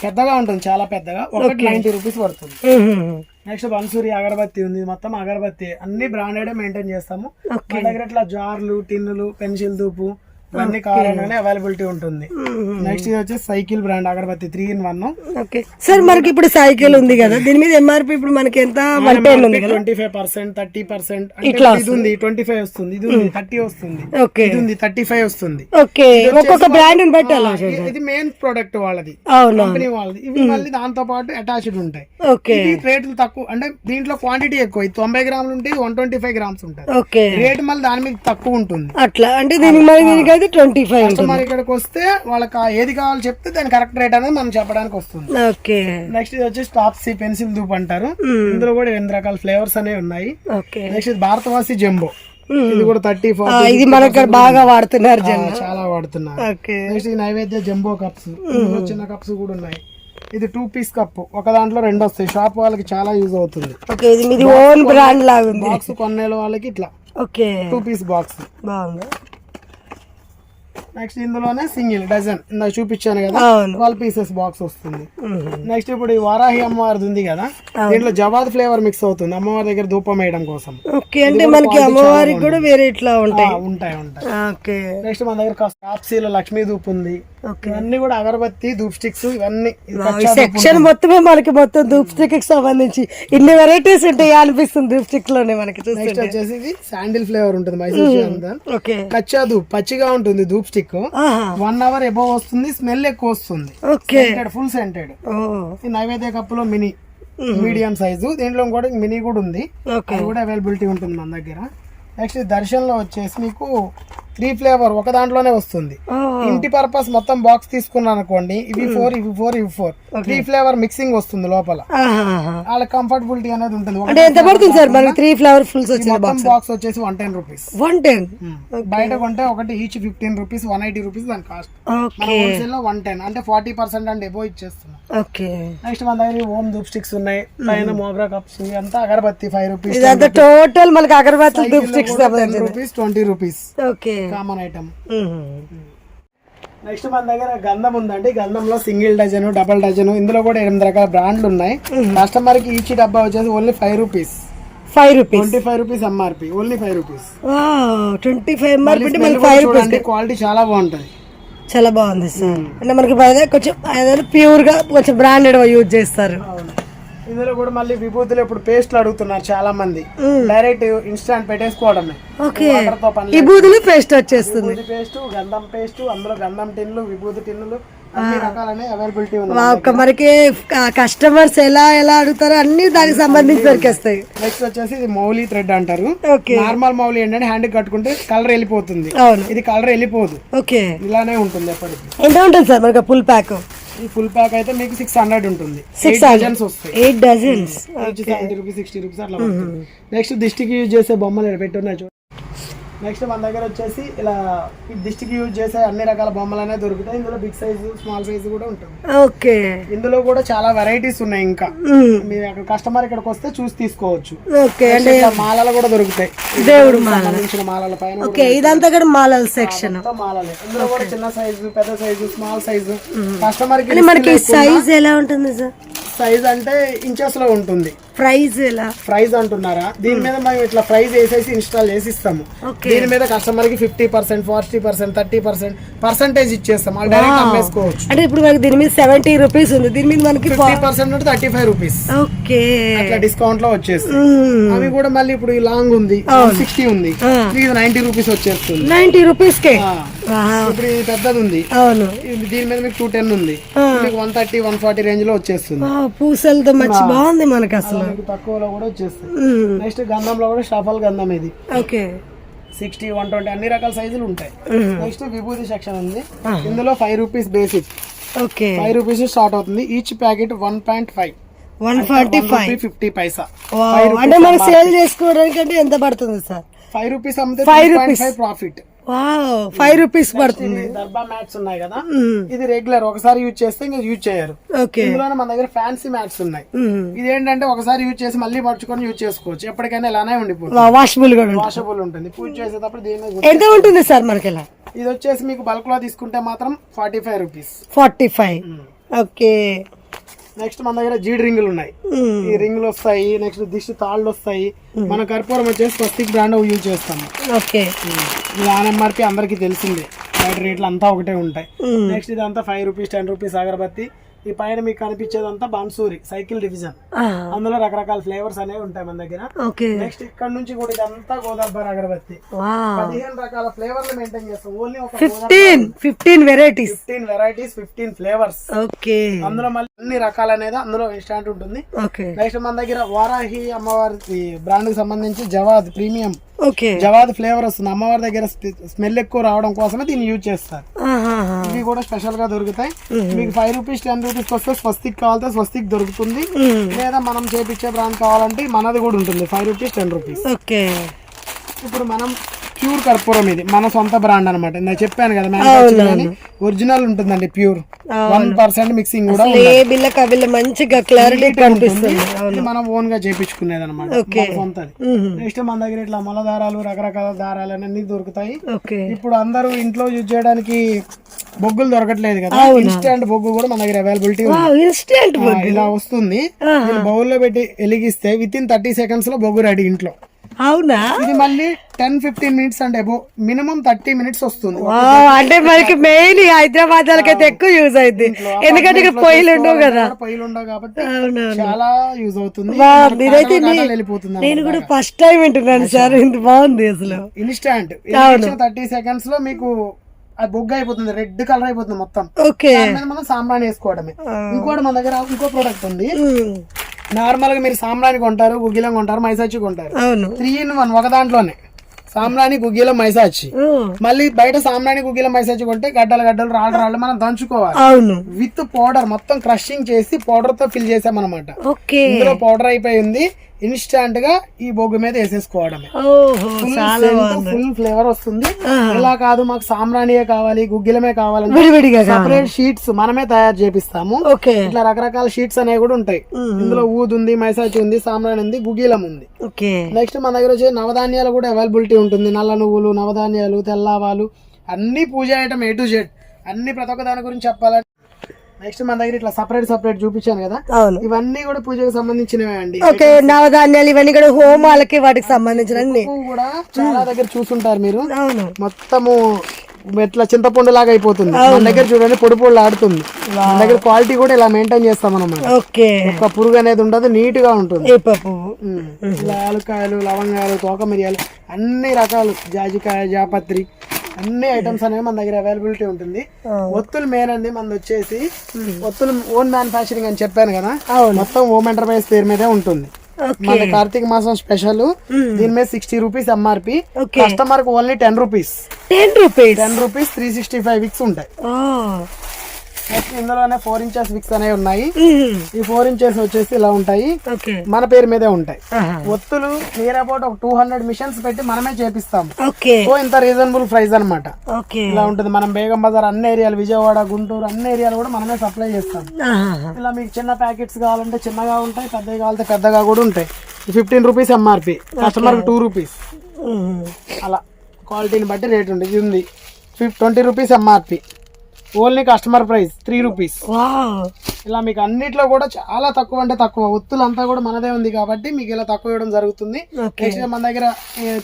పెద్దగా ఉంటుంది, చాలా పెద్దగా. ఒకటి 90 రూపీస్ పడుతుంది. నెక్స్ట్ బన్సూరి అగరబత్తి ఉంది. మొత్తం అగరబత్తి అన్ని బ్రాండెడ్ మెయింటైన్ చేస్తాము. మన దగ్గర ఇట్లా జార్లు, టిన్నులు, పెన్సిల్ తూపు ఇవన్నీ కావాలనే అవైలబిలిటీ ఉంటుంది. నెక్స్ట్ ఇది వచ్చేసి సైకిల్ బ్రాండ్ అగరబత్తి 3-in-1. ఓకే సార్, మనకి ఇప్పుడు సైకిల్ ఉంది కదా, దీని మీద ఎంఆర్పి ఇప్పుడు మనకి ఎంత? 25%, 30%. ఇది ఉంది 25 వస్తుంది, ఇది ఉంది 30 వస్తుంది, ఇది ఉంది 35 వస్తుంది. ఓకే, ఒక్కొక్క బ్రాండ్ బట్టి అలా. ఇది మెయిన్ ప్రొడక్ట్ వాళ్ళది, కంపెనీ వాళ్ళది. ఇవి మళ్ళీ దాంతో పాటు అటాచ్డ్ ఉంటాయి. ఓకే. రేట్లు తక్కువ, అంటే దీంట్లో క్వాంటిటీ ఎక్కువ. 90 గ్రాములు ఉంటాయి, 125 గ్రామ్స్ ఉంటాయి. ఓకే. రేట్ మళ్ళీ దాని మీద తక్కువ ఉంటుంది. అట్లా అంటే దీనికి 25. కస్టమర్ ఇక్కడికి వస్తే వాళ్ళకి ఏది కావాలో చెప్తే దాని కరెక్ట్ రేట్ అనేది మనం చెప్పడానికి వస్తుంది. ఓకే. నెక్స్ట్ ఇది వచ్చేసి టాప్సీ పెన్సిల్ దూప్ అంటారు. ఇందులో కూడా 8 రకాల ఫ్లేవర్స్ అనేవి ఉన్నాయి. ఓకే. నెక్స్ట్ ఇది భారతవాసి జంబో, ఇది కూడా 30-40. ఇది మనకి బాగా వాడుతున్నారు, చాలా వాడుతున్నారు. నెక్స్ట్ ఇది నైవేద్య జంబో కప్స్, చిన్న కప్స్ కూడా ఉన్నాయి. ఇది 2 పీస్ కప్, ఒక దాంట్లో 2 వస్తాయి. షాప్ వాళ్ళకి చాలా యూజ్ అవుతుంది. ఓన్ బ్రాండ్ లాగా బాక్స్ కొన్నేళ్ళ వాళ్ళకి ఇట్లా 2 పీస్ బాక్స్ బాగుంది. నెక్స్ట్ ఇందులోనే సింగిల్ డజన్ ఇందాక చూపించాను కదా, 12 పీసెస్ బాక్స్ వస్తుంది. నెక్స్ట్ ఇప్పుడు ఈ వారాహి అమ్మవారిది ఉంది కదా, దీంట్లో జవాద్ ఫ్లేవర్ మిక్స్ అవుతుంది అమ్మవారి దగ్గర ధూపం వేయడం కోసం. అంటే మనకి అమ్మవారికి కూడా వేరే ఇట్లా ఉంటాయి. నెక్స్ట్ మన దగ్గర కాప్సీలో లక్ష్మీ ధూప్ ఉంది. ఇవన్నీ కూడా అగరబత్తి, ధూప్ స్టిక్స్, ఇవన్నీ సెక్షన్ మొత్తమే మనకి మొత్తం ధూప్ స్టిక్ కి సంబంధించి ఇన్ని వెరైటీస్ ఉంటాయి అనిపిస్తుంది ధూప్ స్టిక్ లోనే మనకి. నెక్స్ట్ వచ్చేసి ఇది శాండిల్ ఫ్లేవర్ ఉంటుంది, మైసూర్ కచ్చా ధూప్, పచ్చిగా ఉంటుంది ధూప్ స్టిక్. 1 hour ఎబో వస్తుంది, స్మెల్ ఎక్కువ వస్తుంది, ఫుల్ సెంటెడ్. నైవేద్య కప్పులో మినీ, మీడియం సైజు. దీంట్లో కూడా మినీ కూడా ఉంది, అది కూడా అవైలబిలిటీ ఉంటుంది మన దగ్గర. నెక్స్ట్ దర్శన్లో వచ్చేసి మీకు 3 ఫ్లేవర్ ఒక దాంట్లోనే వస్తుంది. ఇంటి పర్పస్ మొత్తం బాక్స్ తీసుకున్నాను అనుకోండి, ఇవి 4 ఇవి 4 ఇవి 4, 3 ఫ్లేవర్ మిక్సింగ్ వస్తుంది లోపల. వాళ్ళ కంఫర్టబుల్ అనేది ఉంటుంది. బాక్స్ వచ్చేసి 110 రూపీస్. బయట కొంటే ఒకటి ఈచ్ 15 రూపీస్, 180 రూపీస్ దాని కాస్ట్. హోల్సేల్ లో 110, అంటే 40% అంటే ఎబో ఇచ్చేస్తున్నాం. నెక్స్ట్ మన దగ్గర ఓం ధూప్ స్టిక్స్ ఉన్నాయి, పైన మోగ్రా కప్స్, అంతా అగరబత్తి 5 రూపీస్. టోటల్ మనకి agarbatti dhoop sticks 10 rupees, 20 rupees common item. Next మన దగ్గర గంధం ఉందండి. గంధంలో సింగిల్ డజన్, డబల్ డజన్, ఇందులో కూడా 8 రకాల బ్రాండ్లు ఉన్నాయి. కస్టమర్ కి ఈచ్ డబ్బా వచ్చేసి only 5 rupees. 25 rupees MRP, only 5 rupees. 25 MRP, quality చాలా బాగుంటది. చాలా బాగుంది సార్. అంటే మనకి కొంచెం ప్యూర్ గా కొంచెం బ్రాండెడ్ యూజ్ చేస్తారు. ఇందులో కూడా మళ్ళీ విభూతులు ఇప్పుడు పేస్ట్లు అడుగుతున్నారు చాలా మంది, డైరెక్ట్ ఇన్స్టాంట్ పెట్టేసుకోవడమే. విభూతులు పేస్ట్ వచ్చేస్తుంది, పేస్ట్, గంధం పేస్ట్, అందులో గంధం టిన్నులు, విభూతి టిన్నులు, అన్ని రకాలనే అవైలబిలిటీ ఉంది. మనకి కస్టమర్స్ ఎలా అడుగుతారో అన్ని దానికి సంబంధించి దొరికేస్తాయి. నెక్స్ట్ వచ్చేసి ఇది మౌలి థ్రెడ్ అంటారు. నార్మల్ మౌలి ఏంటంటే హ్యాండ్ కట్టుకుంటే కలర్ వెళ్ళిపోతుంది, ఇది కలర్ వెళ్ళిపోదు, ఇలానే ఉంటుంది ఎప్పటికీ. ఎంత ఉంటుంది సార్ మనకి ఫుల్ ప్యాక్? ఈ ఫుల్ ప్యాక్ అయితే మీకు 600 ఉంటుంది. 8 డజన్స్ వస్తాయి. 8 డజన్స్ 70 రూపీస్, 60 రూపీస్ అట్లా పడుతుంది. నెక్స్ట్ దిష్టికి యూజ్ చేసే బొమ్మలు పెట్టున్నాయి చూడండి. నెక్స్ట్ మన దగ్గర వచ్చేసి ఇలా దిష్టికి యూజ్ చేసే అన్ని రకాల బొమ్మలు అనేవి దొరుకుతాయి. ఇందులో బిగ్ సైజు, స్మాల్ సైజు కూడా ఉంటుంది. ఓకే. ఇందులో కూడా చాలా వెరైటీస్ ఉన్నాయి. ఇంకా మీరు అక్కడ కస్టమర్ ఇక్కడికి వస్తే చూసి తీసుకోవచ్చు. మాలలు కూడా దొరుకుతాయి, దేవుడు సంబంధించిన మాలల పైన. ఇదంతా కూడా మాలల సెక్షన్. మాలలే. ఇందులో కూడా చిన్న సైజు, పెద్ద సైజు, స్మాల్ సైజు. కస్టమర్ కి సైజ్ ఎలా ఉంటుంది సార్? సైజ్ అంటే ఇంచెస్ లో ఉంటుంది. ప్రైస్ ఎలా? ప్రైస్ అంటున్నారా? దీని మీద మేము ఇట్లా ప్రైస్ వేసేసి ఇన్స్టాల్ చేసి ఇస్తాము. దీని మీద కస్టమర్ కి 50%, 40%, 30% పర్సెంటేజ్ ఇచ్చేస్తాం. వాళ్ళు డైరెక్ట్ అమ్మేసుకోవచ్చు. అంటే ఇప్పుడు మనకి దీని మీద 70 రూపీస్ ఉంది, దీని మీద మనకి 50% అంటే 35 రూపీస్. ఓకే, అట్లా డిస్కౌంట్ లో వచ్చేస్తుంది. అవి కూడా మళ్ళీ ఇప్పుడు ఈ లాంగ్ ఉంది, 60 ఉంది, ఇది 90 రూపీస్ వచ్చేస్తుంది. 90 రూపీస్ కే. ఇప్పుడు ఇది పెద్దది ఉంది, దీని మీద మీకు 210 ఉంది, మీకు 130, 140 రేంజ్ లో వచ్చేస్తుంది. పూసలతో మంచి బాగుంది మనకి, అసలు తక్కువలో కూడా వచ్చేస్తుంది. నెక్స్ట్ గంధంలో కూడా షఫల్ గంధం, ఇది 60, 120 అన్ని రకాల సైజులు ఉంటాయి. నెక్స్ట్ విభూతి సెక్షన్ ఉంది. ఇందులో 5 rupees basic, okay 5 rupees start అవుతుంది. ఈచ్ ప్యాకెట్ 1.5 145 50 పైసా. అంటే మనకి సేల్ చేసుకోవడానికి అంటే ఎంత పడుతుంది సార్? 5 రూపీస్ అమ్మితే 5 5 ప్రాఫిట్. 5 రూపీస్ పడుతుంది. దర్బా మ్యాట్స్ ఉన్నాయి కదా, ఇది రెగ్యులర్ ఒకసారి యూజ్ చేస్తే ఇంకా యూజ్ చేయరు. ఓకే ఇందులోనే మన దగ్గర ఫ్యాన్సీ మ్యాట్స్ ఉన్నాయి. ఇది ఏంటంటే ఒకసారి యూజ్ చేసి మళ్ళీ పడుచుకొని యూజ్ చేసుకోవచ్చు, ఎప్పటికైనా ఇలానే ఉండిపోతుంది. వాషబుల్ కూడా వాషబుల్ ఉంటుంది. పూజ చేసేటప్పుడు దీని మీద ఎంత ఉంటుంది సార్ మనకి ఇలా? ఇది వచ్చేసి మీకు బల్క్ లో తీసుకుంటే మాత్రం 45 రూపీస్. 45. ఓకే. నెక్స్ట్ మన దగ్గర జీడి రింగులు ఉన్నాయి. ఈ రింగులు వస్తాయి. నెక్స్ట్ దిష్టి తాళ్ళు వస్తాయి. మన కర్పూరం వచ్చేసి స్వస్తిక్ బ్రాండ్ యూజ్ చేస్తాము. ఓకే. ఇది ఆన్ఎంఆర్పి అందరికి తెలిసిందే, బయట రేట్లు అంతా ఒకటే ఉంటాయి. నెక్స్ట్ ఇదంతా 5 రూపీస్ 10 రూపీస్ అగరబత్తి. ఈ పైన మీకు కనిపించేదంతా బాన్సూరి సైకిల్ డివిజన్. అందులో రకరకాల ఫ్లేవర్స్ అనేవి ఉంటాయి మన దగ్గర. నెక్స్ట్ ఇక్కడ నుంచి కూడా ఇదంతా గోదావరి అగరబత్తి. 15 రకాల ఫ్లేవర్లు మెయింటైన్ చేస్తాం. ఓన్లీ ఒక 15 వెరైటీస్, 15 వెరైటీస్, 15 ఫ్లేవర్స్. ఓకే. అందులో మళ్ళీ అన్ని రకాలు అనేది అందులో ఇన్స్టాంట్ ఉంటుంది. నెక్స్ట్ మన దగ్గర వారాహి అమ్మవారి బ్రాండ్ కి సంబంధించి జవాద్ ప్రీమియం జవాద్ ఫ్లేవర్ వస్తుంది. అమ్మవారి దగ్గర స్మెల్ ఎక్కువ రావడం కోసమే దీన్ని యూజ్ చేస్తారు. ఇవి కూడా స్పెషల్ గా దొరుకుతాయి. మీకు 5 రూపీస్ 10 రూపీస్ వస్తే స్వస్తిక్ కావాలంటే స్వస్తిక్ దొరుకుతుంది. లేదా మనం చేపించే బ్రాండ్ కావాలంటే మనది కూడా ఉంటుంది 5 రూపీస్ 10 రూపీస్. ఇప్పుడు మనం ప్యూర్ కర్పూరం, ఇది మన సొంత బ్రాండ్ అనమాట. నేను చెప్పాను కదా, ఒరిజినల్ ఉంటుందండి. ప్యూర్ 1% మిక్సింగ్ కూడా మంచిగా క్లారిటీ కనిపిస్తుంది. ఇది మనం ఓన్ గా చేపించుకునేది అనమాట, సొంతది. నెక్స్ట్ మన దగ్గర ఇట్లా మొల దారాలు, రకరకాల దారాలు అన్ని దొరుకుతాయి. ఇప్పుడు అందరూ ఇంట్లో యూజ్ చేయడానికి బొగ్గులు దొరకట్లేదు కదా, ఇన్స్టెంట్ బొగ్గు కూడా మన దగ్గర అవైలబిలిటీ ఉంది. ఇలా వస్తుంది. బౌల్ లో పెట్టి వెలిగిస్తే విత్ ఇన్ 30 seconds లో బొగ్గు రెడీ ఇంట్లో. అవునా? ఇది మళ్ళీ 10-15 మినిట్స్ అంటే మినిమం 30 మినిట్స్ వస్తుంది. అంటే మనకి మెయిన్ హైదరాబాద్ వాళ్ళకైతే ఎక్కువ యూజ్ అవుతుంది, ఎందుకంటే ఇక్కడ పొయ్యిలు ఉండవు కదా. పొయ్యిలు ఉండవు కాబట్టి చాలా యూజ్ అవుతుంది. నేను కూడా ఫస్ట్ టైం వింటున్నాను సార్, ఇంత బాగుంది అసలు. ఇన్స్టాంట్ 30 seconds లో మీకు అది బొగ్గు అయిపోతుంది, రెడ్ కలర్ అయిపోతుంది మొత్తం. మనం సాంబ్రాణి వేసుకోవడమే. ఇంకోటి మన దగ్గర ఇంకో ప్రోడక్ట్ ఉంది. నార్మల్ గా మీరు సాంబ్రాణి కొంటారు, గుగ్గిలం కొంటారు, మైసాచి కొంటారు. 3 in 1 ఒక దాంట్లోనే సాంబ్రాణి, గుగ్గిలం, మైసాచి. మళ్ళీ బయట సాంబ్రాణి, గుగ్గిలం, మైసాచి కొంటే గడ్డలు గడ్డలు రాళ్ళు మనం దంచుకోవాలి. విత్ పౌడర్ మొత్తం క్రషింగ్ చేసి పౌడర్ తో ఫిల్ చేసామన్నమాట. ఇందులో పౌడర్ అయిపోయింది. ఇన్స్టాంట్ గా ఈ బొగ్గు మీద వేసేసుకోవడమే. ఫుల్ ఫ్లేవర్ వస్తుంది. ఇలా కాదు మాకు సాంబ్రాణియే కావాలి, గుగ్గిలమే కావాలంటే సెపరేట్ షీట్స్ మనమే తయారు చేపిస్తాము. ఇట్లా రకరకాల షీట్స్ అనేవి కూడా ఉంటాయి. ఇందులో ఊదు ఉంది, మైసాచి ఉంది, సాంబ్రాణి ఉంది, గుగ్గిలం ఉంది. నెక్స్ట్ మన దగ్గర వచ్చి నవధాన్యాలు కూడా అవైలబిలిటీ ఉంటుంది. నల్ల నువ్వులు, నవధాన్యాలు, తెల్లవాలు, అన్ని పూజ ఐటమ్ A to Z అన్ని ప్రతి ఒక్క దాని గురించి చెప్పాలంటే. నెక్స్ట్ మన దగ్గర ఇట్లా సపరేట్ చూపించాను కదా, ఇవన్నీ కూడా పూజకు సంబంధించినవే అండి. నవధాన్యాలు ఇవన్నీ కూడా హోమాలకి వాటికి సంబంధించిన కూడా చాలా దగ్గర చూసుంటారు మీరు. మొత్తము ఎట్లా చింతపండు లాగా అయిపోతుంది. మన దగ్గర చూడండి పొడి పొడి ఆడుతుంది. మన దగ్గర క్వాలిటీ కూడా ఇలా మెయింటైన్ చేస్తాం అన్నమాట. ఒక పురుగు అనేది ఉండదు, నీట్ గా ఉంటుంది. ఇలా యాలకాయలు, లవంగాలు, తోక మిరియాలు, అన్ని రకాలు, జాజికాయ, జాపత్రి, అన్ని ఐటమ్స్ అనేవి మన దగ్గర అవైలబిలిటీ ఉంటుంది. ఒత్తులు మెయిన్ అండి మనది వచ్చేసి. ఒత్తులు ఓన్ మ్యానుఫాక్చరింగ్ అని చెప్పాను కదా, మొత్తం హోమ్ ఎంటర్ప్రైజ్ పేరు మీదే ఉంటుంది. మన కార్తీక మాసం స్పెషల్ దీని మీద 60 రూపీస్ ఎంఆర్పి. కస్టమర్ కి ఓన్లీ 10 రూపీస్ 365 విక్స్ ఉంటాయి. ఇందులోనే 4 inches విక్స్ అనేవి ఉన్నాయి. ఈ 4 inches వచ్చేసి ఇలా ఉంటాయి, మన పేరు మీదే ఉంటాయి. ఒత్తులు నియర్ అబౌట్ ఒక 200 మిషన్స్ పెట్టి మనమే చేపిస్తాము. సో ఇంత రీజనబుల్ ప్రైస్ అనమాట. ఇలా ఉంటుంది. మనం బేగం బజార్ అన్ని ఏరియాలు, విజయవాడ, గుంటూరు అన్ని ఏరియాలు కూడా మనమే సప్లై చేస్తాం. ఇలా మీకు చిన్న ప్యాకెట్స్ కావాలంటే చిన్నగా ఉంటాయి, పెద్దగా కావాలంటే పెద్దగా కూడా ఉంటాయి. 15 రూపీస్ ఎంఆర్పి, కస్టమర్ 2 రూపీస్. అలా క్వాలిటీని బట్టి రేట్ ఉంటుంది. ఇది ఉంది 20 rupees MRP, only customer price 3 rupees. ఇలా మీకు అన్నిట్లో కూడా చాలా తక్కువ అంటే తక్కువ. ఒత్తులు అంతా కూడా మనదే ఉంది కాబట్టి మీకు ఇలా తక్కువ ఇవ్వడం జరుగుతుంది. నెక్స్ట్ మన దగ్గర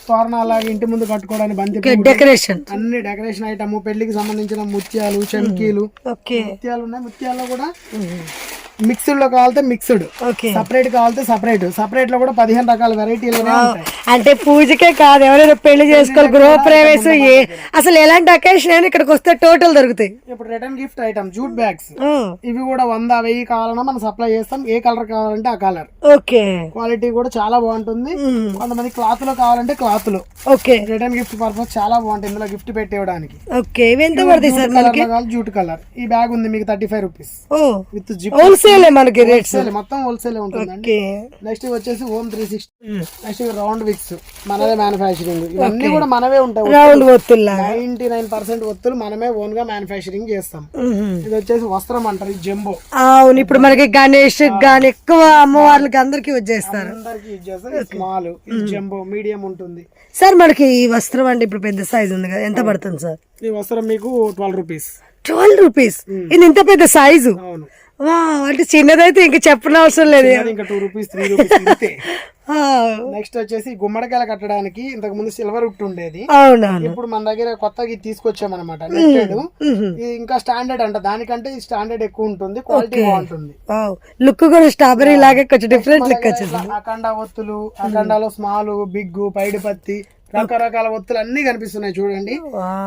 తోరణాలాగా ఇంటి ముందు కట్టుకోవడానికి బంతి డెకరేషన్, అన్ని డెకరేషన్ ఐటమ్, పెళ్లికి సంబంధించిన ముత్యాలు, చమ్కీలు, ముత్యాలు ఉన్నాయి. ముత్యాల్లో కూడా మిక్స్డ్ లో కావాలంటే మిక్స్డ్, ఓకే సపరేట్ కావాలంటే సపరేట్ లో కూడా 15 రకాల వెరైటీలు ఉంటాయి. అంటే పూజకే కాదు, ఎవరైనా పెళ్లి చేసుకోవాలి, గృహప్రవేశం, అసలు ఎలాంటి అకేషన్ అయినా ఇక్కడికి వస్తే టోటల్ దొరుకుతాయి. ఇప్పుడు return gift item jute bags, ఇవి కూడా 100-1000 కావాలన్నా మనం సప్లై చేస్తాం. ఏ కలర్ కావాలంటే ఆ కలర్. ఓకే, క్వాలిటీ కూడా చాలా బాగుంటుంది. కొంతమంది క్లాత్ లో కావాలంటే క్లాత్ లో. ఓకే, రిటర్న్ గిఫ్ట్ పర్పస్ చాలా బాగుంటుంది, ఇందులో గిఫ్ట్ పెట్టేయడానికి. ఓకే, ఇవి ఎంత పడుతుంది సార్ మనకి? జూట్ కలర్ ఈ బ్యాగ్ ఉంది మీకు 35 రూపీస్ విత్ జిప్. హోల్సేల్ మనకి రేట్స్ మొత్తం హోల్సేల్ ఉంటుంది. నెక్స్ట్ వచ్చేసి హోమ్ 360, నెక్స్ట్ రౌండ్ విక్స్ మనదే మ్యానుఫ్యాక్చరింగ్. ఇవన్నీ కూడా మనమే ఉంటాయి. రౌండ్ ఒత్తులు 99% ఒత్తులు మనమే ఓన్ గా మ్యానుఫ్యాక్చరింగ్ చేస్తాం. ఇది వచ్చేసి వస్త్రం అంటారు, ఇది జంబో. అవును, ఇప్పుడు మనకి గణేష్ గాని ఎక్కువ అమ్మవార్లకి అందరికి వచ్చేస్తారు. అందరికి యూజ్ చేస్తారు. స్మాల్, ఇది జంబో, మీడియం ఉంటుంది. సార్ మనకి ఈ వస్త్రం అంటే ఇప్పుడు పెద్ద సైజ్ ఉంది కదా, ఎంత పడుతుంది సార్? ఈ వస్త్రం మీకు 12 రూపీస్. 12 రూపీస్, ఇది ఇంత పెద్ద సైజు. అవును, అంటే చిన్నదైతే ఇంకా చెప్పనవసరం లేదు. ఇంకా 2 రూపీస్ 3 రూపీస్. నెక్స్ట్ వచ్చేసి గుమ్మడికాయలు కట్టడానికి ఇంతకు ముందు సిల్వర్ ఉట్ ఉండేది. ఇప్పుడు మన దగ్గర కొత్తగా తీసుకొచ్చామన్నమాట నెట్టెడ్. ఇది ఇంకా స్టాండర్డ్ అంట, దానికంటే ఈ స్టాండర్డ్ ఎక్కువ ఉంటుంది, క్వాలిటీ బాగుంటుంది. లుక్ కూడా స్ట్రాబెరీ లాగే కొంచెం డిఫరెంట్ లుక్ వచ్చింది. అఖండ ఒత్తులు, అఖండాలో స్మాల్, బిగ్, పైడి పత్తి, రకరకాల ఒత్తులు అన్ని కనిపిస్తున్నాయి చూడండి.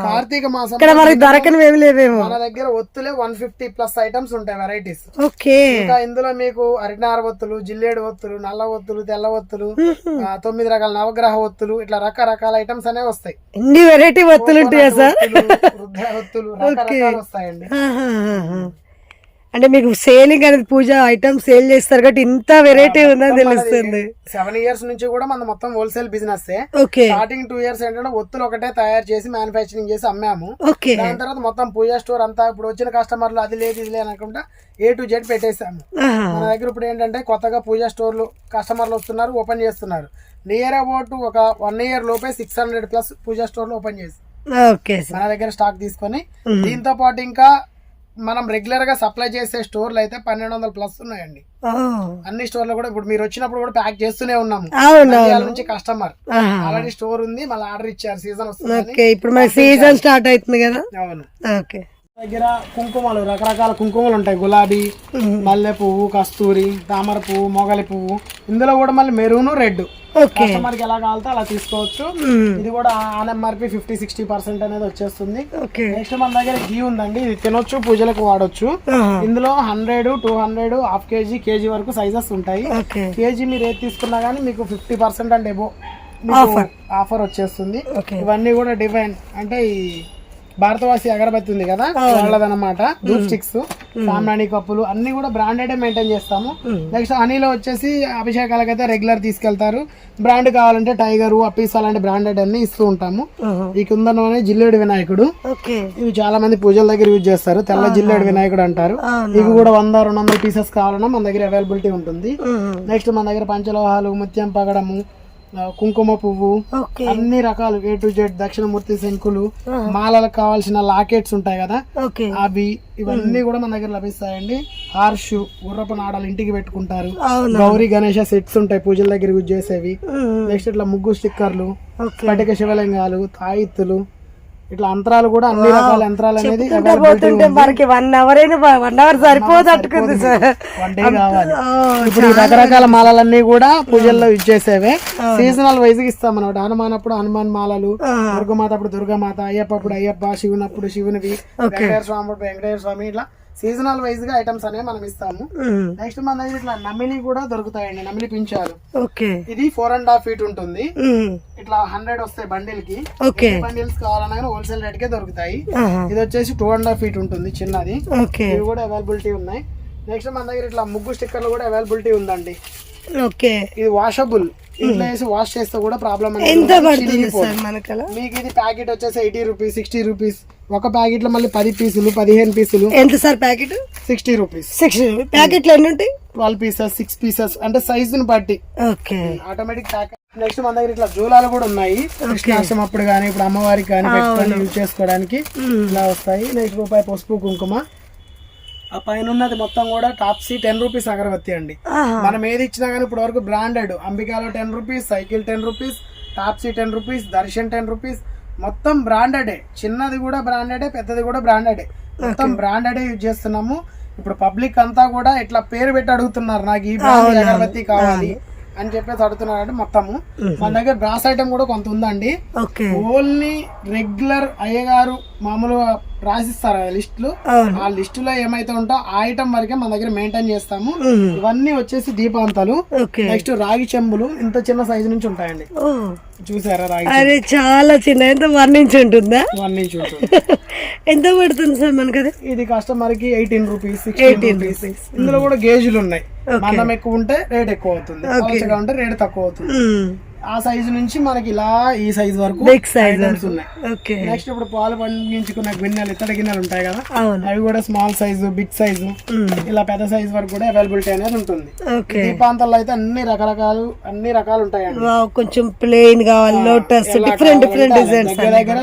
కార్తీక మాసం మన దగ్గర ఒత్తులే 150+ ఐటమ్స్ ఉంటాయి, వెరైటీస్. ఇంకా ఇందులో మీకు అరినార ఒత్తులు, జిల్లేడు ఒత్తులు, నల్ల ఒత్తులు, తెల్ల ఒత్తులు, 9 రకాల నవగ్రహ ఒత్తులు, ఇట్లా రకరకాల ఐటమ్స్ అనేవి వస్తాయి. ఎన్ని వెరైటీ ఒత్తులు ఉంటాయా సార్? వృద్ధ ఒత్తులు రకరకాలు వస్తాయండి. అంటే మీకు సేలింగ్ అనేది పూజ ఐటమ్స్ సేల్ చేస్తారు కాబట్టి ఇంత వెరైటీ ఉందని తెలుస్తుంది. 7 years నుంచి కూడా మన మొత్తం హోల్సేల్ బిజినెస్. స్టార్టింగ్ 2 years ఏంటంటే ఒత్తులు ఒకటే తయారు చేసి మ్యానుఫ్యాక్చరింగ్ చేసి అమ్మాము. దాని తర్వాత మొత్తం పూజా స్టోర్ అంతా ఇప్పుడు వచ్చిన కస్టమర్లు అది లేదు ఇది లేదు అనుకుంటా A to Z పెట్టేసాము. మన దగ్గర ఇప్పుడు ఏంటంటే కొత్తగా పూజా స్టోర్లు కస్టమర్లు వస్తున్నారు, ఓపెన్ చేస్తున్నారు. నియర్ అబౌట్ ఒక 1 year లోపే 600+ పూజా స్టోర్లు ఓపెన్ చేసి మన దగ్గర స్టాక్ తీసుకొని, దీంతో పాటు ఇంకా మనం రెగ్యులర్ గా సప్లై చేసే స్టోర్లు అయితే 1200+ ఉన్నాయండి. అన్ని స్టోర్లు కూడా ఇప్పుడు మీరు వచ్చినప్పుడు కూడా ప్యాక్ చేస్తూనే ఉన్నాము. నుంచి కస్టమర్ ఆల్రెడీ స్టోర్ ఉంది, మళ్ళీ ఆర్డర్ ఇచ్చారు, సీజన్ వస్తుంది. ఇప్పుడు సీజన్ స్టార్ట్ అవుతుంది కదా. అవును, దగ్గర కుంకుమలు, రకరకాల కుంకుమలు ఉంటాయి. గులాబీ, మల్లె పువ్వు, కస్తూరి, తామర పువ్వు, మొగలి పువ్వు. ఇందులో కూడా మళ్ళీ మెరూన్, రెడ్ కస్టమర్ కి ఎలా కావాలంటే అలా తీసుకోవచ్చు. ఇది కూడా ఆన్ ఎంఆర్పి 50-60% అనేది వచ్చేస్తుంది. నెక్స్ట్ మన దగ్గర గీ ఉందండి, ఇది తినొచ్చు, పూజలకు వాడొచ్చు. ఇందులో 100, 200, హాఫ్ కేజీ, కేజీ వరకు సైజెస్ ఉంటాయి. కేజీ మీరు ఏది తీసుకున్నా గానీ మీకు 50% అండ్ ఎబో ఆఫర్ వచ్చేస్తుంది. ఇవన్నీ కూడా డివైన్ అంటే ఈ భారతవాసి అగరబత్తి ఉంది కదా వాళ్ళదన్నమాట. ధూప్ స్టిక్స్, సాంబ్రాణి కప్పులు అన్ని కూడా బ్రాండెడ్ మెయింటైన్ చేస్తాము. నెక్స్ట్ హనీలో వచ్చేసి అభిషేకాలకైతే రెగ్యులర్ తీసుకెళ్తారు. బ్రాండ్ కావాలంటే టైగర్, అప్పీస్ అలాంటి బ్రాండెడ్ అన్ని ఇస్తూ ఉంటాము. ఈ కుందనలోనే జిల్లేడు వినాయకుడు, ఇవి చాలా మంది పూజల దగ్గర యూజ్ చేస్తారు. తెల్ల జిల్లేడు వినాయకుడు అంటారు. ఇవి కూడా 100-200 పీసెస్ కావాలన్నా మన దగ్గర అవైలబిలిటీ ఉంటుంది. నెక్స్ట్ మన దగ్గర పంచలోహాలు, ముత్యం పగడము, కుంకుమ పువ్వు, అన్ని రకాలు A to Z, దక్షిణమూర్తి శంకులు, మాలలకు కావాల్సిన లాకెట్స్ ఉంటాయి కదా అవి, ఇవన్నీ కూడా మన దగ్గర లభిస్తాయండి. హార్ష్, గుర్రపు నాడాలు ఇంటికి పెట్టుకుంటారు. గౌరీ గణేష సెట్స్ ఉంటాయి పూజల దగ్గర యూజ్ చేసేవి. నెక్స్ట్ ఇట్లా ముగ్గు స్టిక్కర్లు, పటిక శివలింగాలు, తాయిత్తులు, ఇట్లా యంత్రాలు కూడా అన్ని రకాల యంత్రాలు అనేది మనకి 1 hour సరిపోదట్టుకుంది సార్. 1 day కావాలి. ఇప్పుడు ఈ రకరకాల మాలలన్నీ కూడా పూజల్లో యూజ్ చేసేవే. సీజనల్ వైజ్ గా ఇస్తాం అన్నమాట. హనుమాన్ అప్పుడు హనుమాన్ మాలలు, దుర్గమాత అప్పుడు దుర్గమాత, అయ్యప్ప అప్పుడు అయ్యప్ప, శివుని అప్పుడు శివునివి, వెంకటేశ్వర స్వామి అప్పుడు వెంకటేశ్వర స్వామి, ఇట్లా సీజనల్ వైజ్ గా ఐటమ్స్ అనేవి మనం ఇస్తాము. నెక్స్ట్ మన దగ్గర ఇట్లా నమిలి కూడా దొరుకుతాయండి, నమిలి పించాలు. ఇది 4.5 feet ఉంటుంది. ఇట్లా 100 వస్తాయి బండిల్ కి. బండిల్స్ కావాలన్నా హోల్సేల్ రేట్ కే దొరుకుతాయి. ఇది వచ్చేసి 2.5 feet ఉంటుంది చిన్నది. ఇవి కూడా అవైలబిలిటీ ఉన్నాయి. నెక్స్ట్ మన దగ్గర ఇట్లా ముగ్గు స్టిక్కర్లు కూడా అవైలబిలిటీ ఉందండి. ఇది వాషబుల్, ఇంట్లో వేసి వాష్ చేస్తే కూడా ప్రాబ్లం మీకు. ఇది ప్యాకెట్ వచ్చేసి 80 రూపీస్, 60 రూపీస్. ఒక ప్యాకెట్ లో మళ్ళీ 10 పీసులు, 15 పీసులు. ఎంత సార్ ప్యాకెట్? 60 రూపీస్. ప్యాకెట్ లో ఎన్ని ఉంటాయి? 12 పీసెస్, 6 పీసెస్ అంటే సైజుని బట్టి ఆటోమేటిక్ ప్యాకెట్. నెక్స్ట్ మన దగ్గర ఇట్లా జూలాలు కూడా ఉన్నాయి. కృష్ణాష్టమి అప్పుడు కానీ ఇప్పుడు అమ్మవారికి కానీ పెట్టుకొని యూజ్ చేసుకోవడానికి ఇలా వస్తాయి. నెక్స్ట్ రూపాయి పసుపు కుంకుమ. ఆ పైన ఉన్నది మొత్తం కూడా టాప్సీ 10 రూపీస్ అగరబత్తి అండి. మనం ఏది ఇచ్చినా కానీ ఇప్పుడు వరకు బ్రాండెడ్. అంబికాలో 10 రూపీస్, సైకిల్ 10 రూపీస్, టాప్సీ 10 రూపీస్, దర్శన్ 10 రూపీస్, మొత్తం బ్రాండెడే. చిన్నది కూడా బ్రాండెడే, పెద్దది కూడా బ్రాండెడే, మొత్తం బ్రాండెడే యూజ్ చేస్తున్నాము. ఇప్పుడు పబ్లిక్ అంతా కూడా ఇట్లా పేరు పెట్టి అడుగుతున్నారు, నాకు ఈ బ్రాండ్ అగరబత్తి కావాలి అని చెప్పేసి అడుగుతున్నారంటే మొత్తము మన దగ్గర బ్రాస్ ఐటమ్ కూడా కొంత ఉందండి. ఓన్లీ రెగ్యులర్ అయ్యగారు మామూలుగా రాసిస్తారు లిస్టులు, ఆ లిస్టులో ఏమైతే ఉంటో ఆ ఐటమ్ వరకే మన దగ్గర మెయింటైన్ చేస్తాము. ఇవన్నీ వచ్చేసి దీపాంతాలు, నెక్స్ట్ రాగి చెంబులు ఇంత చిన్న సైజు నుంచి ఉంటాయండి. చూసారా రాగి? అరే చాలా చిన్న, ఎంత 1 ఇంచ్ ఉంటుందా? 1 ఇంచ్ ఉంటుంది. ఎంత పడుతుంది సార్ మనకి? ఇది కస్టమర్ కి 18 రూపీస్, 16 రూపీస్. ఇందులో కూడా గేజులు ఉన్నాయి. మందం ఎక్కువ ఉంటే రేట్ ఎక్కువ అవుతుంది, పలచగా ఉంటే రేట్ తక్కువ అవుతుంది. ఆ సైజు నుంచి మనకి ఇలా ఈ సైజ్ వరకు ఐటమ్స్ ఉన్నాయి. నెక్స్ట్ ఇప్పుడు పాలు పండించుకున్న గిన్నెలు, ఇతర గిన్నెలు ఉంటాయి కదా, అవి కూడా స్మాల్ సైజు, బిగ్ సైజు, ఇలా పెద్ద సైజు వరకు కూడా అవైలబిలిటీ అనేది ఉంటుంది. దీపాంతాల్లో అయితే అన్ని రకాలు ఉంటాయండి. కొంచెం ప్లెయిన్ కావాలి, లోటస్, డిఫరెంట్ డిజైన్స్ దగ్గర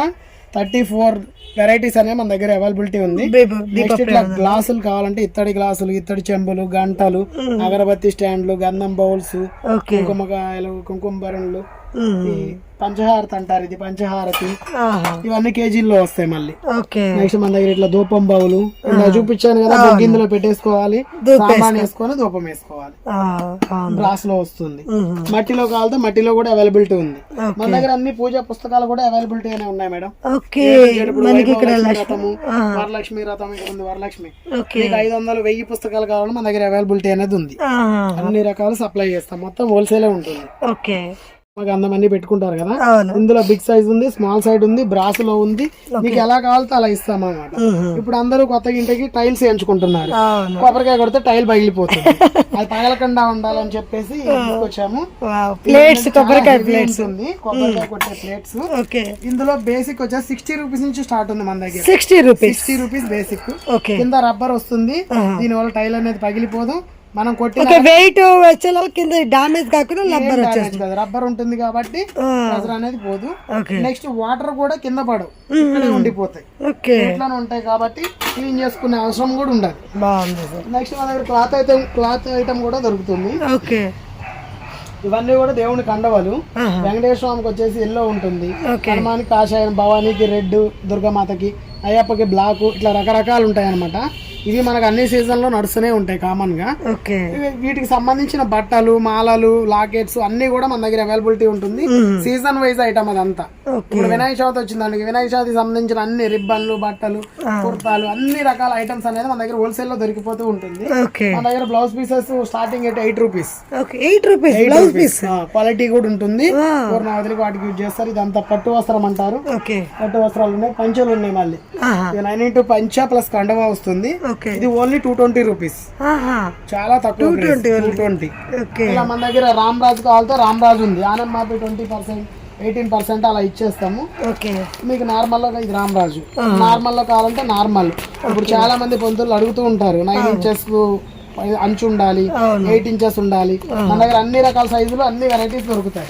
34 వెరైటీస్ అనేవి మన దగ్గర అవైలబిలిటీ ఉంది. నెక్స్ట్ ఇట్లా గ్లాసులు కావాలంటే ఇత్తడి గ్లాసులు, ఇత్తడి చెంబులు, గంటలు, అగరబత్తి స్టాండ్లు, గంధం బౌల్స్, కుంకుమకాయలు, కుంకుమ భరణులు, పంచహారతి అంటారు, ఇది పంచహారతి, ఇవన్నీ కేజీల్లో వస్తాయి. మళ్ళీ నెక్స్ట్ మన దగ్గర ఇట్లా ధూపం బౌలు చూపించాను కదా, గిన్నెలో పెట్టేసుకోవాలి, సామాన్ వేసుకొని ధూపం వేసుకోవాలి, గ్లాస్ లో వస్తుంది. మట్టిలో కావాలంటే మట్టిలో కూడా అవైలబిలిటీ ఉంది. మన దగ్గర అన్ని పూజా పుస్తకాలు కూడా అవైలబిలిటీ అనే ఉన్నాయి మేడం. రథము, వరలక్ష్మి రథం, ఇక్కడ ఉంది వరలక్ష్మి, 500, 1000 పుస్తకాలు కావాలని మన దగ్గర అవైలబిలిటీ అనేది ఉంది. అన్ని రకాలు సప్లై చేస్తాం, మొత్తం హోల్సేల్ ఉంటుంది. అంతమంది పెట్టుకుంటారు కదా, ఇందులో బిగ్ సైజ్ ఉంది, స్మాల్ సైజ్ ఉంది, బ్రాస్ లో ఉంది, మీకు ఎలా కావాలితే అలా ఇస్తాం అన్నమాట. ఇప్పుడు అందరూ కొత్త ఇంటికి టైల్స్ వేయించుకుంటున్నారు, కొబ్బరికాయ కొడితే టైల్ పగిలిపోతుంది, అది పగలకుండా ఉండాలని చెప్పేసి తీసుకొచ్చాము. ప్లేట్స్, కొబ్బరికాయ ప్లేట్స్ ఉంది, కొబ్బరికాయ కొట్టే ప్లేట్స్. ఇందులో బేసిక్ వచ్చేసి 60 రూపీస్ నుంచి స్టార్ట్ ఉంది మన దగ్గర. 60 రూపీస్ బేసిక్. కింద రబ్బర్ వస్తుంది, దీని వల్ల టైల్ అనేది పగిలిపోదు. మనం వెయిట్ వచ్చే కింద డామేజ్ కాకుండా రబ్బర్ ఉంటుంది కాబట్టి ప్రెషర్ అనేది పోదు. నెక్స్ట్ వాటర్ కూడా కింద పడవు, ఇక్కడే ఉండిపోతాయి, ఇట్లానే ఉంటాయి కాబట్టి క్లీన్ చేసుకునే అవసరం కూడా ఉండదు. నెక్స్ట్ మన దగ్గర క్లాత్ ఐటమ్ కూడా దొరుకుతుంది. ఇవన్నీ కూడా దేవుని కండవలు. వెంకటేశ్వర స్వామికి వచ్చేసి ఎల్లో ఉంటుంది, హనుమానికి కాషాయం, భవానీకి రెడ్, దుర్గామాతకి, అయ్యప్పకి బ్లాక్, ఇట్లా రకరకాలు ఉంటాయి అన్నమాట. ఇవి మనకు అన్ని సీజన్ లో నడుస్తూనే ఉంటాయి కామన్ గా. వీటికి సంబంధించిన బట్టలు, మాలలు, లాకెట్స్ అన్ని కూడా మన దగ్గర అవైలబిలిటీ ఉంటుంది. సీజన్ వైజ్ ఐటమ్ అదంతా. ఇప్పుడు వినాయక చవితి వచ్చిందండి, వినాయక చవితికి సంబంధించిన అన్ని రిబ్బన్లు, బట్టలు, కుర్తాలు, అన్ని రకాల ఐటమ్స్ అనేది మన దగ్గర హోల్సేల్ లో దొరికిపోతూ ఉంటుంది. మన దగ్గర బ్లౌజ్ పీసెస్ స్టార్టింగ్ అయితే 8 రూపీస్. క్వాలిటీ కూడా ఉంటుంది. పూర్ణావతికి వాటికి యూజ్ చేస్తారు. ఇదంతా పట్టు వస్త్రం అంటారు. పట్టు వస్త్రాలు ఉన్నాయి, పంచలు ఉన్నాయి. మళ్ళీ 9 పంచ ప్లస్ కండవా వస్తుంది. ఇది ఓన్లీ 220 రూపీస్, చాలా తక్కువ, 220. ఇలా మన దగ్గర రామ్ రాజు కావాలంటే రామ్ రాజు ఉంది, ఆనంద్ మాపి 20%, 18% అలా ఇచ్చేస్తాము. మీకు నార్మల్ లో ఇది రామ్ రాజు, నార్మల్ లో కావాలంటే నార్మల్. ఇప్పుడు చాలా మంది పొందులు అడుగుతూ ఉంటారు, 9 ఇంచెస్ అంచు ఉండాలి, 8 ఇంచెస్ ఉండాలి. మన దగ్గర అన్ని రకాల సైజులు, అన్ని వెరైటీస్ దొరుకుతాయి.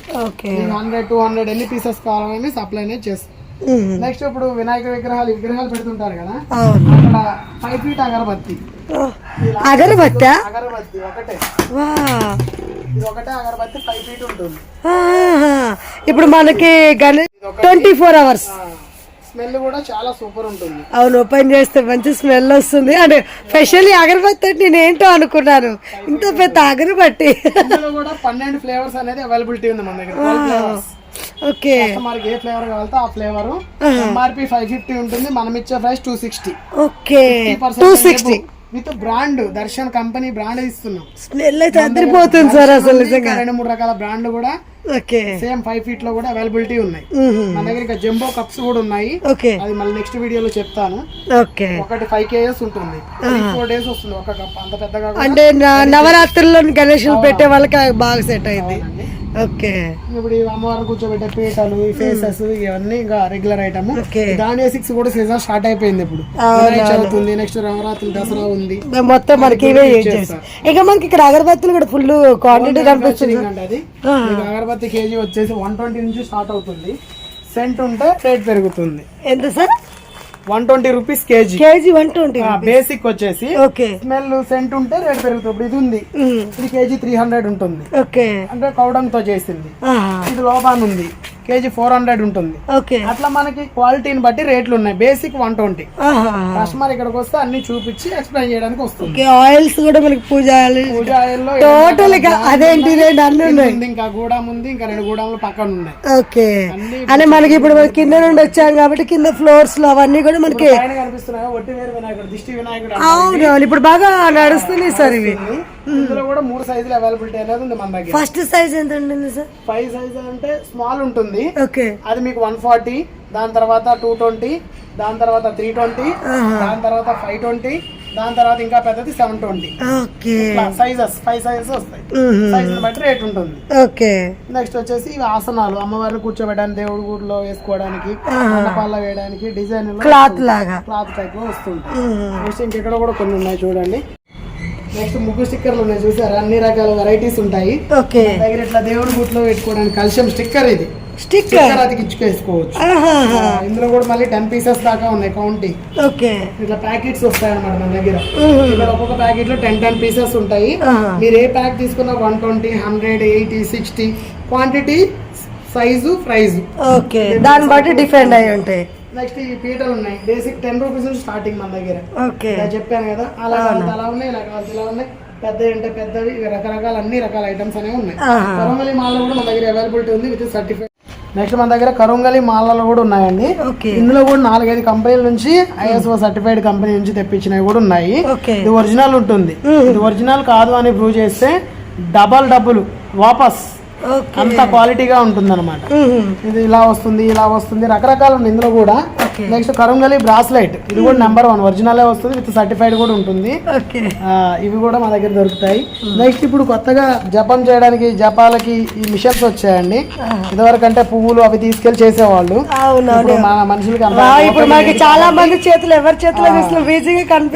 100, 200 ఎన్ని పీసెస్ కావాలని సప్లై అనేది చేస్తాం. నెక్స్ట్ ఇప్పుడు వినాయక విగ్రహాలు పెడుతుంటారు కదా, అక్కడ 5 ఫీట్ అగరబత్తి ఒకటే, ఇది ఒకటే అగరబత్తి 5 ఫీట్ ఉంటుంది. ఇప్పుడు మనకి 24 hours స్మెల్ కూడా చాలా సూపర్ ఉంటుంది. అవును, ఓపెన్ చేస్తే మంచి స్మెల్ వస్తుంది. అంటే స్పెషల్లీ అగరబత్తి అంటే నేను ఏంటో అనుకున్నాను, ఇంత పెద్ద అగరబత్తి. ఇందులో కూడా 12 ఫ్లేవర్స్ అనేది అవైలబిలిటీ ఉంది మన దగ్గర. కస్టమర్కి ఏ ఫ్లేవర్ కావాలంటే ఆ ఫ్లేవర్. ఎంఆర్పి 550 ఉంటుంది, మనం ఇచ్చే price 260. 260 with brand, Darshan company brand ఇస్తున్నాం. స్మెల్ అయితే అదిరిపోతుంది సార్ అసలు. 2-3 రకాల బ్రాండ్లు కూడా సేమ్ 5 ఫీట్ లో కూడా అవైలబిలిటీ ఉన్నాయి మన దగ్గర. ఇంకా జంబో కప్స్ కూడా ఉన్నాయి, అది మళ్ళీ నెక్స్ట్ వీడియోలో చెప్తాను. ఒకటి 5 kgs ఉంటుంది, 4 days వస్తుంది ఒక కప్. అంత పెద్దగా అంటే నవరాత్రుల్లో గణేశులు పెట్టే వాళ్ళకి బాగా సెట్ అయింది. ఇప్పుడు అమ్మవారిని కూర్చోబెట్టే పీటలు, ఈ ఫేసెస్, ఇవన్నీ ఇంకా రెగ్యులర్ ఐటమ్. దాని 6 కూడా సీజన్ స్టార్ట్ అయిపోయింది. ఇప్పుడు చదువుతుంది, నెక్స్ట్ నవరాత్రులు, దసరా ఉంది, మొత్తం మనకి ఇక మనకి ఇక్కడ అగరబత్తులు కూడా ఫుల్ క్వాంటిటీ కనిపిస్తుంది. అది అగరబత్తి కేజీ వచ్చేసి 120 నుంచి స్టార్ట్ అవుతుంది. సెంట్ ఉంటే రేట్ పెరుగుతుంది. ఎంత సార్? 120 rupees KG. 120. బేసిక్ వచ్చేసి స్మెల్ సెంట్ ఉంటే రేట్ పెరుగుతుంది. ఇప్పుడు ఇది ఉంది, ఇది కేజీ 300 ఉంటుంది, అంటే కౌడంగ్ తో చేసింది. ఇది లోబాన్ ఉంది, కేజీ 400 ఉంటుంది. ఓకే. అట్లా మనకి క్వాలిటీని బట్టి రేట్లు ఉన్నాయి. బేసిక్ 120. కస్టమర్ ఇక్కడికి వస్తే అన్ని చూపించి ఎక్స్ప్లెయిన్ చేయడానికి వస్తుంది. ఆయిల్స్ కూడా మనకి పూజ ఆయిల్ లో టోటల్ గా అదేంటి ఇంకా గూడం ఉంది, ఇంకా 2 గూడాలు పక్కన ఉన్నాయి. ఓకే. అంటే మనకి ఇప్పుడు కింద నుండి వచ్చాం కాబట్టి కింద ఫ్లోర్స్ లో అవన్నీ కూడా మనకి కనిపిస్తున్నాయి. ఒట్టి వేరు వినాయకుడు, దిష్టి వినాయకుడు. అవును, ఇప్పుడు బాగా నడుస్తుంది సార్ ఇవి. ఇందులో కూడా 3 సైజులు అవైలబిలిటీ అనేది ఉంది మన దగ్గర. ఫస్ట్ సైజ్ ఎంత ఉంటుంది సార్? 5 సైజ్ అంటే స్మాల్ ఉంటుంది. ఓకే. అది మీకు 140, దాని తర్వాత 220, దాని తర్వాత 320, దాని తర్వాత 520, దాని తర్వాత ఇంకా పెద్దది 720. ఓకే. సైజెస్ 5 సైజెస్ వస్తాయి. సైజ్ బట్టి రేట్ ఉంటుంది. ఓకే. నెక్స్ట్ వచ్చేసి ఇవి ఆసనాలు, అమ్మవారిని కూర్చోబెట్టడానికి, దేవుడి గుడిలో వేసుకోవడానికి, అన్నపాల్లో వేయడానికి, డిజైన్ క్లాత్ లాగా క్లాత్ టైప్ లో వస్తుంటాయి. నెక్స్ట్ ఇంకెక్కడ కూడా కొన్ని ఉన్నాయి చూడండి. నెక్స్ట్ ముగ్గు స్టిక్కర్లు ఉన్నాయి చూసారా, అన్ని రకాల వెరైటీస్ ఉంటాయి. ఓకే. దగ్గర ఇట్లా దేవుడి గుడిలో పెట్టుకోవడానికి కల్షియం స్టిక్కర్, ఇది స్టిక్కర్ అతికించుకోవచ్చు. ఇందులో కూడా మళ్ళీ 10 పీసెస్ దాకా ఉన్నాయి కౌంటింగ్. ఓకే. ఇట్లా ప్యాకెట్స్ వస్తాయి అన్నమాట మన దగ్గర. ఇక్కడ ఒక్కొక్క ప్యాకెట్ లో 10 పీసెస్ ఉంటాయి. మీరు ఏ ప్యాక్ తీసుకున్నా 120, 100, 80, 60 క్వాంటిటీ, సైజు, ప్రైజ్. ఓకే. దాన్ని బట్టి డిఫరెంట్ అయి ఉంటాయి. నెక్స్ట్ ఈ పీటలు ఉన్నాయి. బేసిక్ 10 రూపీస్ నుంచి స్టార్టింగ్ మన దగ్గర. ఓకే. చెప్పాను కదా, అలా అలా ఉన్నాయి, ఇలా కావాలి ఇలా ఉన్నాయి. పెద్దవి అంటే పెద్దవి, రకరకాల అన్ని రకాల ఐటమ్స్ అనేవి ఉన్నాయి. కరుంగలి మాలలో కూడా మన దగ్గర అవైలబిలిటీ ఉంది విత్ సర్టిఫైడ్. నెక్స్ట్ మన దగ్గర కరుంగలి మాలలో కూడా ఉన్నాయండి. ఇందులో కూడా 4-5 కంపెనీల నుంచి ISO సర్టిఫైడ్ కంపెనీ నుంచి తెప్పించినవి కూడా ఉన్నాయి. ఇది ఒరిజినల్ ఉంటుంది. ఇది ఒరిజినల్ కాదు అని ప్రూవ్ చేస్తే డబుల్ వాపస్, అంత క్వాలిటీగా ఉంటుంది అనమాట. ఇది ఇలా వస్తుంది, ఇలా వస్తుంది, రకరకాలు ఉంది ఇందులో కూడా. నెక్స్ట్ కరుంగలి బ్రాస్లైట్, ఇది కూడా నెంబర్ 1 ఒరిజినల్ వస్తుంది విత్ సర్టిఫైడ్ కూడా ఉంటుంది. ఇవి కూడా మా దగ్గర దొరుకుతాయి. నెక్స్ట్ ఇప్పుడు కొత్తగా జపం చేయడానికి జపాలకి ఈ మిషన్స్ వచ్చాయండి. ఇదివరకు అంటే పువ్వులు అవి తీసుకెళ్లి చేసేవాళ్ళు. మన మనుషులకి చాలా మంది చేతులు, ఎవరి చేతిలో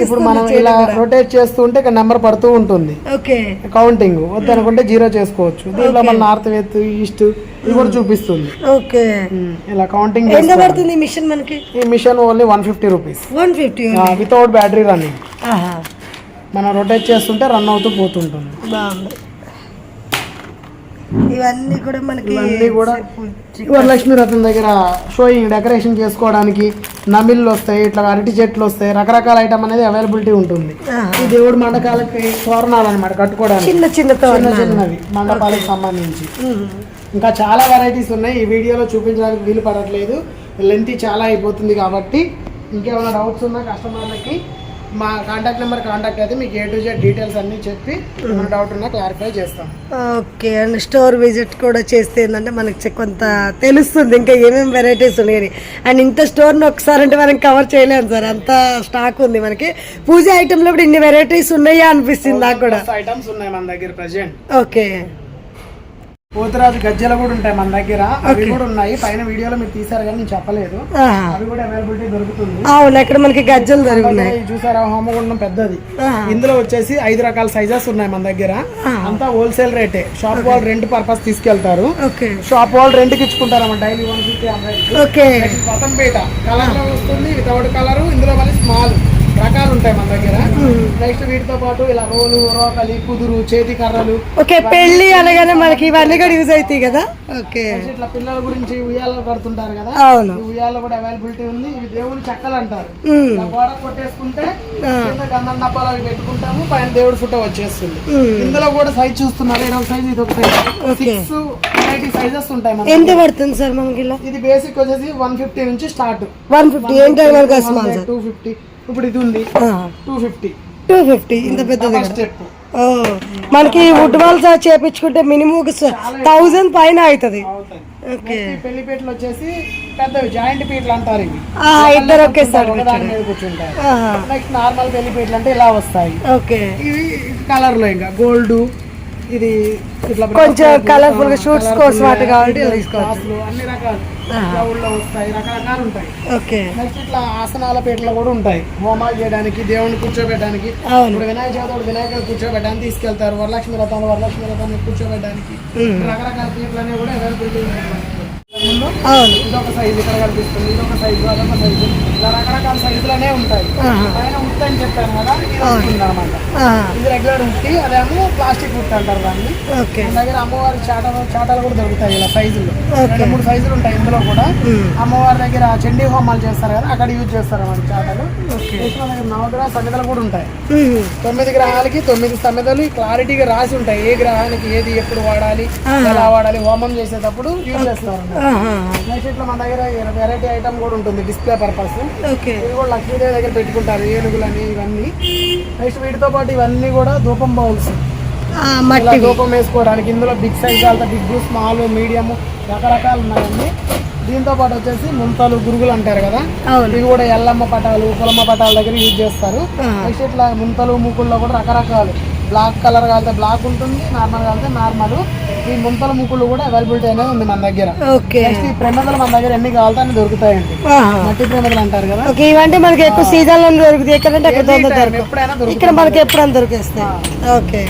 ఇప్పుడు మనం ఇలా రొటేట్ చేస్తూ ఉంటే ఇక్కడ నెంబర్ పడుతూ ఉంటుంది. కౌంటింగ్ వద్దనుకుంటే 0 చేసుకోవచ్చు. దీంట్లో మన నార్త్ వెస్ట్ ఈస్ట్ ఇది కూడా చూపిస్తుంది. ఓకే. ఇలా కౌంటింగ్ ఎంత పడుతుంది ఈ మిషన్ మనకి? ఈ machine only 150 rupees. 150 without battery running. మనం రొటేట్ చేస్తుంటే రన్ అవుతూ పోతుంటుంది. ఇవన్నీ కూడా మనకి వరలక్ష్మి రథం దగ్గర షోయింగ్ డెకరేషన్ చేసుకోవడానికి నమిళ్ళు వస్తాయి, ఇట్లా అరటి చెట్లు వస్తాయి, రకరకాల ఐటమ్ అనేది అవైలబిలిటీ ఉంటుంది. ఈ దేవుడు మండపాలకి తోరణాలు అనమాట కట్టుకోవడానికి, చిన్నవి మండపాలకు సంబంధించి. ఇంకా చాలా వెరైటీస్ ఉన్నాయి. ఈ వీడియోలో చూపించడానికి వీలు పడట్లేదు, లెంత్ చాలా అయిపోతుంది కాబట్టి. ఇంకేమైనా డౌట్స్ ఉన్నా కస్టమర్లకి మా కాంటాక్ట్ నెంబర్ కాంటాక్ట్ అయితే మీకు A to Z డీటెయిల్స్ అన్ని చెప్పి ఏమైనా డౌట్ ఉన్నా క్లారిఫై చేస్తాం. ఓకే. అండ్ స్టోర్ విజిట్ కూడా చేస్తే ఏంటంటే మనకి కొంత తెలుస్తుంది ఇంకా ఏమేమి వెరైటీస్ ఉన్నాయి. అండ్ ఇంత స్టోర్ని ఒకసారి అంటే మనం కవర్ చేయలేము సార్, అంత స్టాక్ ఉంది మనకి. పూజ ఐటమ్ లో ఇన్ని వెరైటీస్ ఉన్నాయా అనిపిస్తుంది నాకు కూడా. ఐటమ్స్ ఉన్నాయి మన దగ్గర ప్రెజెంట్. ఓకే. పోతురాజు గజ్జలు కూడా ఉంటాయి మన దగ్గర, అవి కూడా ఉన్నాయి. పైన వీడియోలో మీరు తీసారు కానీ నేను చెప్పలేదు, అవి కూడా అవైలబిలిటీ దొరుకుతుంది. అవును, ఇక్కడ మనకి గజ్జలు దొరుకుతాయి. చూసారా హోమగుండం పెద్దది. ఇందులో వచ్చేసి 5 రకాల సైజెస్ ఉన్నాయి మన దగ్గర. అంతా హోల్సేల్ రేటే. షాప్ వాళ్ళు రెంట్ పర్పస్ తీసుకెళ్తారు. షాప్ వాళ్ళు రెంట్ కి ఇచ్చుకుంటారు డైలీ 150-100. బటన్ పీట కలర్ లో వస్తుంది, వితౌట్ కలర్. ఇందులో మళ్ళీ స్మాల్ రకాలు ఉంటాయి మన దగ్గర. నెక్స్ట్ వీటితో పాటు ఇలా రోలు, రోకలి, కుదురు, చేతి కర్రలు. ఓకే. పెళ్లి అనగానే మనకి ఇవన్నీ కూడా యూజ్ అవుతాయి కదా. ఓకే. ఇట్లా పిల్లల గురించి ఉయ్యాలు కడుతుంటారు కదా, ఉయ్యాలు కూడా అవైలబిలిటీ ఉంది. ఇవి దేవుడి చెక్కలు అంటారు. గోడ కొట్టేసుకుంటే గంధం డబ్బాలు అవి పెట్టుకుంటాము, పైన దేవుడి ఫోటో వచ్చేస్తుంది. ఇందులో కూడా సైజ్ చూస్తున్నారు, ఇదొక సైజ్, ఇదొక సైజ్, 6 వెరైటీ సైజెస్ ఉంటాయి. ఎంత పడుతుంది సార్ మనకి? ఇది బేసిక్ వచ్చేసి 150 నుంచి స్టార్ట్. 150 250. ఇప్పుడు ఇది ఉంది 250. ఇంత పెద్దది స్టెప్. మనకి వుడ్ వాల్స్ చేపించుకుంటే మినిమం 1000 పైన అవుతుంది. పెళ్లి పీటలు వచ్చేసి పెద్దవి జాయింట్ పీటలు అంటారు. ఇవి ఇద్దరు ఒకేసారి కూర్చుంటారు. నెక్స్ట్ నార్మల్ పెళ్లి పీటలు అంటే ఇలా వస్తాయి. ఇవి కలర్ లో ఇంకా గోల్డ్, ఇది ఇట్లా కొంచెం కలర్ఫుల్ గా షూట్స్ కోసం వాటి కాబట్టి అన్ని రకాలు వస్తాయి, రకరకాలు ఉంటాయి. నెక్స్ట్ ఇట్లా ఆసనాల పీటలు కూడా ఉంటాయి, హోమాలు చేయడానికి, దేవుడిని కూర్చోబెట్టడానికి. ఇప్పుడు వినాయక చవితి వినాయకుడు కూర్చోబెట్టడానికి తీసుకెళ్తారు. వరలక్ష్మి రథాన్ని కూర్చోబెట్టడానికి రకరకాల పీటలు అనేవి కూడా అవైలబిలిటీ ఉంటాయి. ముందు అవును. ఇదొక సైజు ఇక్కడ కనిపిస్తుంది, ఇదొక సైజు, అదొక సైజు, ఇలా రకరకాల సైజులనే ఉంటాయి. పైన ఉత్తి అని చెప్పాను కదా, ఇది వస్తుంది అనమాట. ఇది రెగ్యులర్ ఉత్తి, అదేమో ప్లాస్టిక్ ఉత్తి అంటారు దాన్ని. మన దగ్గర అమ్మవారి చాటలు కూడా దొరుకుతాయి ఇలా సైజులు, 2-3 సైజులు ఉంటాయి ఇందులో కూడా. అమ్మవారి దగ్గర చండీ హోమాలు చేస్తారు కదా, అక్కడ యూజ్ చేస్తారు అన్నమాట చాటలు. మన దగ్గర నవగ్రహ సమిధలు కూడా ఉంటాయి. 9 గ్రహాలకి 9 సమిధలు క్లారిటీగా రాసి ఉంటాయి, ఏ గ్రహానికి ఏది ఎప్పుడు వాడాలి, ఎలా వాడాలి, హోమం చేసేటప్పుడు యూజ్ చేస్తారు. నెక్స్ట్ ఇట్లా మన దగ్గర వెరైటీ ఐటమ్ కూడా ఉంటుంది డిస్ప్లే పర్పస్. ఇది కూడా లక్ష్మీదేవి దగ్గర పెట్టుకుంటారు, ఏనుగులని ఇవన్నీ. నెక్స్ట్ వీటితో పాటు ఇవన్నీ కూడా ధూపం బౌల్స్, ధూపం వేసుకోవడానికి. ఇందులో బిగ్ సైజ్ వెళ్తా, బిగ్, స్మాల్, మీడియం రకరకాలు ఉన్నాయండి. దీంతో పాటు వచ్చేసి ముంతలు, గురుగులు అంటారు కదా, ఇవి కూడా ఎల్లమ్మ పటాలు, కులమ్మ పటాల దగ్గర యూజ్ చేస్తారు. నెక్స్ట్ ఇట్లా ముంతలు, ముక్కుల్లో కూడా రకరకాలు, బ్లాక్ కలర్ కాలితే బ్లాక్ ఉంటుంది, నార్మల్ కాలితే నార్మల్. ఈ ముంతల ముక్కులు కూడా అవైలబిలిటీ అనేది ఉంది మన దగ్గర. నెక్స్ట్ ఈ ప్రమిదలు మన దగ్గర ఎన్ని కావాలితే అన్ని దొరుకుతాయండి, మట్టి ప్రమిదలు అంటారు కదా. ఇవంటే మనకి ఎక్కువ సీజన్ లో దొరుకుతాయి, ఎక్కడంటే ఎప్పుడైనా ఇక్కడ మనకి ఎప్పుడైనా దొరికేస్తాయి. ఓకే.